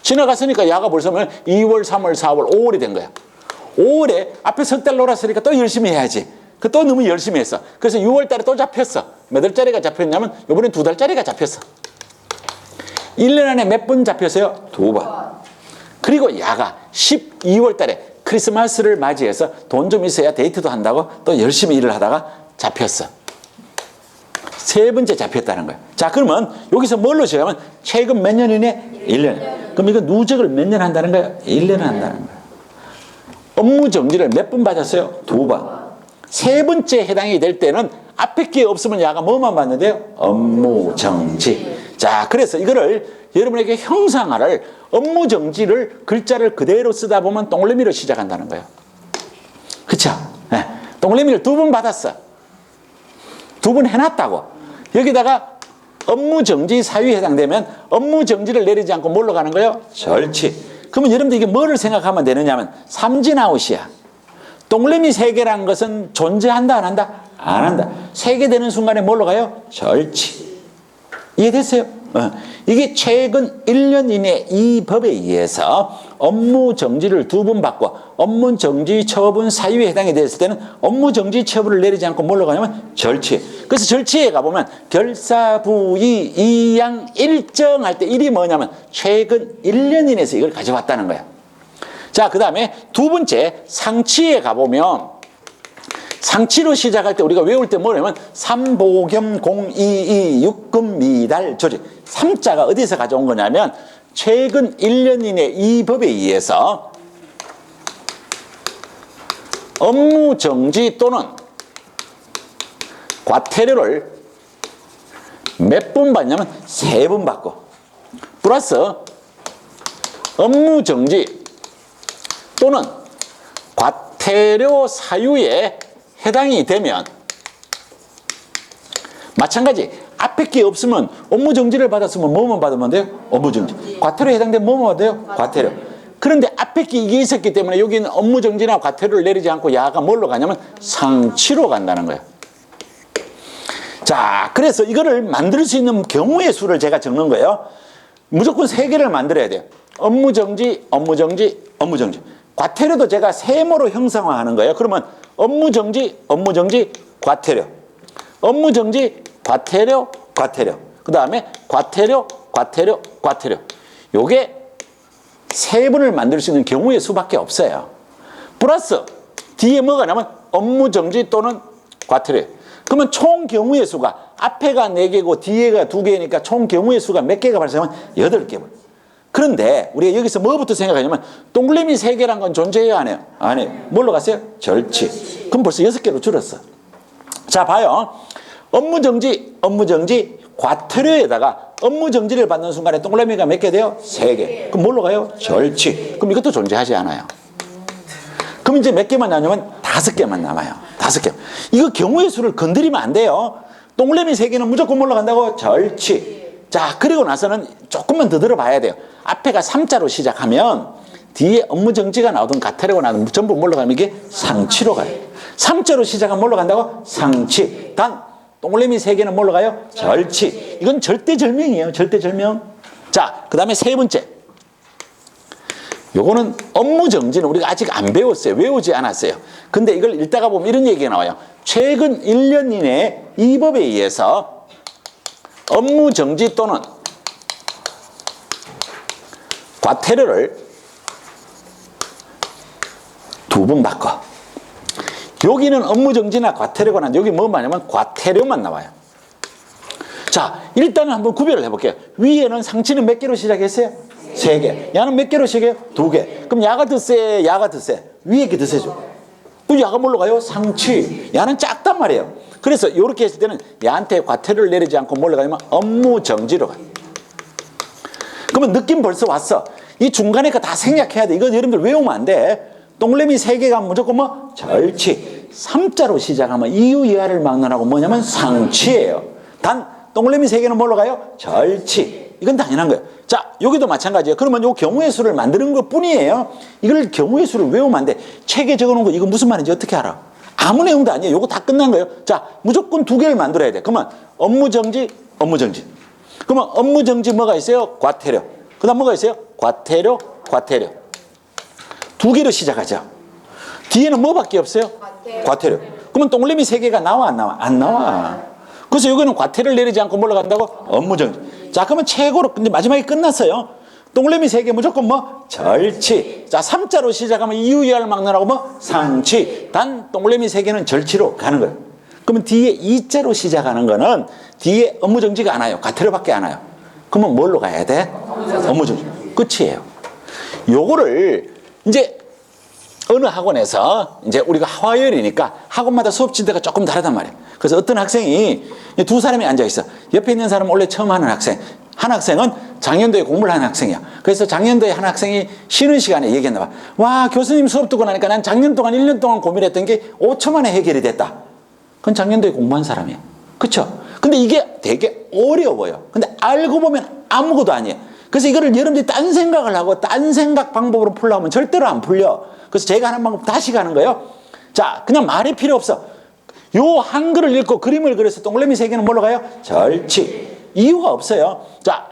지나갔으니까 야가 벌써 2월, 3월, 4월, 5월이 된 거야. 5월에 앞에 석 달 놀았으니까 또 열심히 해야지. 또 너무 열심히 했어. 그래서 6월 달에 또 잡혔어. 몇 월짜리가 잡혔냐면 이번엔 2달짜리가 잡혔어. 1년 안에 몇 번 잡혔어요? 2번. 그리고 야가 12월 달에 크리스마스를 맞이해서 돈 좀 있어야 데이트도 한다고 또 열심히 일을 하다가 잡혔어. 세 번째 잡혔다는 거예요. 자, 그러면 여기서 뭘로 시작하면 최근 몇 년 이내? 1년. 그럼 이거 누적을 몇 년 한다는 거예요? 1년 한다는 거예요. 업무 정지를 몇 번 받았어요? 2번. 세 번째 해당이 될 때는 앞에 게 없으면 야가 뭐만 받는데요? 업무 정지. 자, 그래서 이거를 여러분에게 형상화를 업무 정지를 글자를 그대로 쓰다 보면 동그라미로 시작한다는 거예요. 그쵸? 네. 동그라미를 2번 받았어. 2번 해놨다고. 여기다가 업무 정지 사유에 해당되면 업무 정지를 내리지 않고 뭘로 가는 거예요? 절치. 그러면 여러분들 이게 뭐를 생각하면 되느냐면 삼진아웃이야. 동그라미 3개라는 것은 존재한다 안 한다? 안 한다. 3개 되는 순간에 뭘로 가요? 절치. 이해됐어요? 이게 최근 1년 이내 이 법에 의해서 업무 정지를 2번 받고 업무 정지 처분 사유에 해당이 됐을 때는 업무 정지 처분을 내리지 않고 뭘로 가냐면 절치. 그래서 절치에 가보면 결사부의 이양 일정할 때 일이 뭐냐면 최근 1년 이내에서 이걸 가져왔다는 거야. 자, 그 다음에 두 번째 상치에 가보면 상치로 시작할 때 우리가 외울 때 뭐냐면 삼보겸 공이이 육금 미달 조직. 3자가 어디서 가져온 거냐면 최근 1년 이내 이 법에 의해서 업무 정지 또는 과태료를 몇 번 받냐면 3번 받고 플러스 업무 정지 또는 과태료 사유에 해당이 되면 마찬가지 앞에 게 없으면 업무 정지를 받았으면 뭐만 받으면 돼요? 업무 정지. 과태료에 해당되면 뭐만 받아요? 과태료. 그런데 앞에 게 이게 있었기 때문에 여기는 업무 정지나 과태료를 내리지 않고 야가 뭘로 가냐면 상치로 간다는 거예요. 자, 그래서 이거를 만들 수 있는 경우의 수를 제가 적는 거예요. 무조건 3개를 만들어야 돼요. 업무 정지, 업무 정지, 업무 정지. 과태료도 제가 세모로 형상화하는 거예요. 그러면 업무정지, 업무정지, 과태료. 업무정지, 과태료, 과태료. 그 다음에 과태료, 과태료, 과태료. 요게 세 번을 만들 수 있는 경우의 수밖에 없어요. 플러스 뒤에 뭐가 나면 업무정지 또는 과태료. 그러면 총 경우의 수가 앞에가 4개고 뒤에가 2개니까 총 경우의 수가 몇 개가 발생하면 8개. 그런데 우리가 여기서 뭐부터 생각하냐면 동그라미 3개란 건 존재해요, 안 해요? 안 해요. 뭘로 갔어요? 절치. 그럼 벌써 6개로 줄었어. 자, 봐요. 업무정지, 업무정지, 과태료에다가 업무정지를 받는 순간에 동그라미가 몇 개 돼요? 3개. 그럼 뭘로 가요? 절치. 그럼 이것도 존재하지 않아요. 그럼 이제 몇 개만 남냐면 5개만 남아요. 5개. 이거 경우의 수를 건드리면 안 돼요. 동그라미 3개는 무조건 뭘로 간다고? 절치. 자, 그리고 나서는 조금만 더 들어봐야 돼요. 앞에가 3자로 시작하면 뒤에 업무정지가 나오든 과태료가 나오든 전부 뭘로 가면 이게 상치로 가요. 3자로 시작하면 뭘로 간다고? 상치. 단 동그라미 3개는 뭘로 가요? 절치. 이건 절대절명이에요. 절대절명. 자, 그 다음에 세 번째. 요거는 업무정지는 우리가 아직 안 배웠어요. 외우지 않았어요. 근데 이걸 읽다가 보면 이런 얘기가 나와요. 최근 1년 이내에 이 법에 의해서 업무정지 또는 과태료를 2번 바꿔. 여기는 업무정지나 과태료가 나는데 여기 뭐 말하냐면 과태료만 나와요. 자, 일단은 한번 구별을 해볼게요. 위에는 상치는 몇 개로 시작했어요? 3개. 야는 몇 개로 시작해요? 2개. 그럼 야가 더 세, 야가 더 세. 위에 게 더 세죠. 그럼 야가 뭘로 가요? 상치. 야는 작단 말이에요. 그래서 이렇게 했을 때는 야한테 과태료를 내리지 않고 뭘로 가냐면 업무정지로 가요. 그러면 느낌 벌써 왔어. 이 중간에 거 다 생략해야 돼. 이거 여러분들 외우면 안 돼. 동그라미 3개가 무조건 뭐? 절치. 3자로 시작하면 이유 이하를 막론하고 뭐냐면 상치예요. 단 동그라미 3개는 뭘로 가요? 절치. 이건 당연한 거예요. 자, 여기도 마찬가지예요. 그러면 요 경우의 수를 만드는 것 뿐이에요. 이걸 경우의 수를 외우면 안 돼. 책에 적어놓은 거 이거 무슨 말인지 어떻게 알아? 아무 내용도 아니에요. 요거 다 끝난 거예요. 자, 무조건 2개를 만들어야 돼. 그러면 업무정지, 업무정지. 그러면 업무정지 뭐가 있어요? 과태료. 그 다음 뭐가 있어요? 과태료, 과태료. 2개로 시작하죠. 뒤에는 뭐밖에 없어요? 과태료. 그러면 동그라미 3개가 나와, 안 나와? 안 나와. 그래서 여기는 과태료를 내리지 않고 뭘로 간다고? 업무정지. 자, 그러면 최고로, 근데 마지막에 끝났어요. 동그라미 3개 무조건 뭐? 절치. 자, 3자로 시작하면 이유 이하를 막론하고 뭐? 상치. 단 동그라미 3개는 절치로 가는 거예요. 그러면 뒤에 2자로 시작하는 거는 뒤에 업무정지가 안 와요. 과태료밖에 안 와요. 그러면 뭘로 가야 돼? 업무정지. 끝이에요. 요거를 이제 어느 학원에서 이제 우리가 화요일이니까 학원마다 수업 진도가 조금 다르단 말이에요. 그래서 어떤 학생이 2사람이 앉아있어. 옆에 있는 사람은 원래 처음 하는 학생. 한 학생은 작년도에 공부를 하는 학생이야. 그래서 작년도에 한 학생이 쉬는 시간에 얘기했나 봐. 와, 교수님 수업 듣고 나니까 난 작년 동안 1년 동안 고민했던 게 5초 만에 해결이 됐다. 그건 작년도에 공부한 사람이야. 그쵸? 근데 이게 되게 어려워요. 근데 알고 보면 아무것도 아니에요. 그래서 이거를 여러분들이 딴 생각을 하고 딴 생각 방법으로 풀려고 하면 절대로 안 풀려. 그래서 제가 하는 방법 다시 가는 거예요. 자, 그냥 말이 필요 없어. 요 한글을 읽고 그림을 그려서 동그라미 3개는 뭘로 가요? 절치. 이유가 없어요. 자,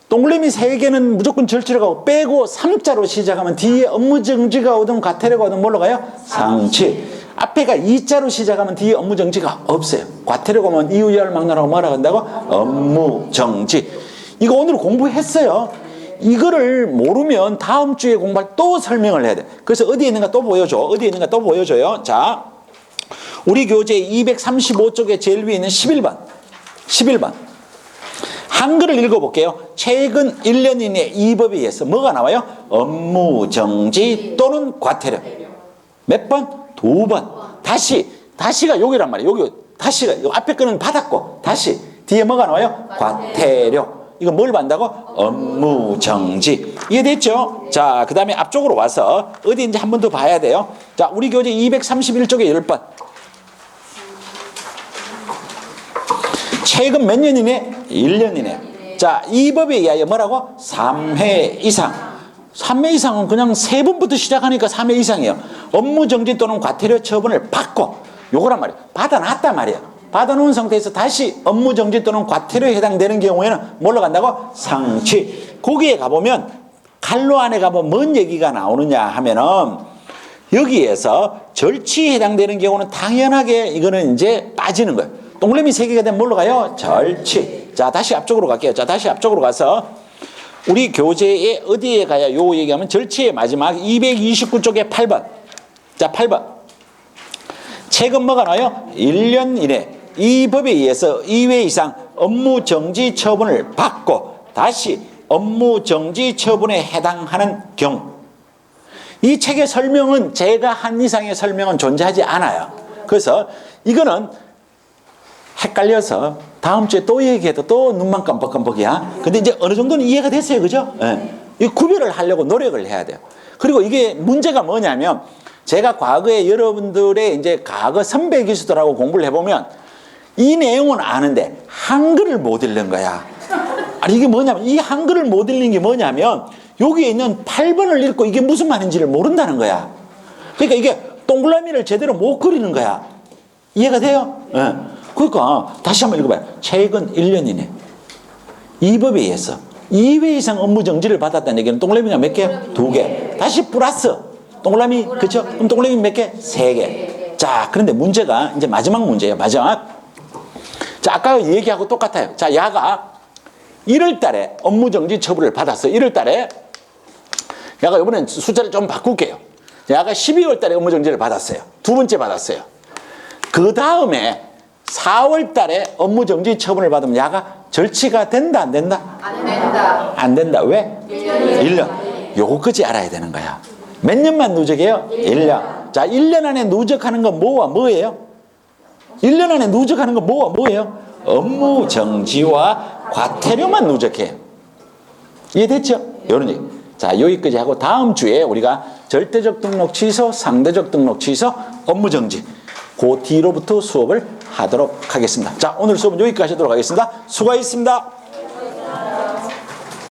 동그라미 3개는 무조건 절치로 가고 빼고 3자로 시작하면 뒤에 업무정지가 오든 과태료가 오든 뭘로 가요? 상치. 앞에가 2자로 시작하면 뒤에 업무정지가 없어요. 과태료가 오면 이유 이하를 막론하고 뭐라 한다고? 업무정지. 이거 오늘 공부했어요. 이거를 모르면 다음 주에 공부할 또 설명을 해야 돼. 그래서 어디에 있는가 또 보여줘. 어디에 있는가 또 보여줘요. 자, 우리 교재 235쪽에 제일 위에 있는 11번. 11번. 한글을 읽어볼게요. 최근 1년 이내 이 법에 의해서 뭐가 나와요? 업무정지 또는 과태료. 몇 번? 2번. 다시가 여기란 말이에요. 여기 다시가 앞에 거는 받았고 다시 뒤에 뭐가 나와요? 과태료. 이거 뭘 받는다고? 업무정지. 이해됐죠? 자, 그 다음에 앞쪽으로 와서 어디인지 한 번 더 봐야 돼요. 자, 우리 교재 231쪽에 10번. 최근 몇 년 이내? 1년 이내. 자, 이 법에 의하여 뭐라고? 3회 이상. 3회 이상은 그냥 3번부터 시작하니까 3회 이상이에요. 업무정지 또는 과태료 처분을 받고, 요거란 말이에요. 받아놨단 말이에요. 받아놓은 상태에서 다시 업무정지 또는 과태료에 해당되는 경우에는 뭘로 간다고? 상치. 거기에 가보면 칼로 안에 가보면 뭔 얘기가 나오느냐 하면은 여기에서 절치에 해당되는 경우는 당연하게 이거는 이제 빠지는 거예요. 동그라미 3개가 되면 뭘로 가요? 절치. 자, 다시 앞쪽으로 갈게요. 자, 다시 앞쪽으로 가서 우리 교재에 어디에 가야 요 얘기하면 절치의 마지막 229쪽에 8번. 자, 8번. 책은 뭐가 나와요? 1년 이내 이 법에 의해서 2회 이상 업무 정지 처분을 받고 다시 업무 정지 처분에 해당하는 경우. 이 책의 설명은 제가 한 이상의 설명은 존재하지 않아요. 그래서 이거는 헷갈려서 다음 주에 또 얘기해도 또 눈만 깜빡깜빡이야. 근데 이제 어느 정도는 이해가 됐어요. 그죠? 예. 이 구별을 하려고 노력을 해야 돼요. 그리고 이게 문제가 뭐냐면 제가 과거에 여러분들의 이제 과거 선배 기수들하고 공부를 해보면 이 내용은 아는데 한글을 못 읽는 거야. 아니 이게 뭐냐면 이 한글을 못 읽는 게 뭐냐면 여기에 있는 8번을 읽고 이게 무슨 말인지를 모른다는 거야. 그러니까 이게 동그라미를 제대로 못 그리는 거야. 이해가 돼요? 예. 그러니까 다시 한번 읽어봐요. 최근 1년 이내 이 법에 의해서 2회 이상 업무 정지를 받았다는 얘기는 동그라미가 몇 개? 2개. 다시 플러스 동그라미, 그렇죠? 그럼 동그라미 몇 개? 3개. 자, 그런데 문제가 이제 마지막 문제예요. 마지막. 자, 아까 얘기하고 똑같아요. 자, 야가 1월 달에 업무 정지 처분을 받았어. 1월 달에 야가 이번엔 숫자를 좀 바꿀게요. 야가 12월 달에 업무 정지를 받았어요. 두 번째 받았어요. 그 다음에 4월 달에 업무 정지 처분을 받으면 야가 절치가 된다, 안 된다? 안 된다. 안 된다. 왜? 1년. 요거까지 알아야 되는 거야. 몇 년만 누적해요? 1년. 자, 1년 안에 누적하는 건 뭐와 뭐예요? 1년 안에 누적하는 건 뭐와 뭐예요? 업무 정지와 과태료만 누적해요. 이해됐죠? 요런 얘기. 자, 여기까지 하고 다음 주에 우리가 절대적 등록 취소, 상대적 등록 취소, 업무 정지. 그 뒤로부터 수업을 하도록 하겠습니다. 자, 오늘 수업은 여기까지 하도록 하겠습니다. 수고하셨습니다.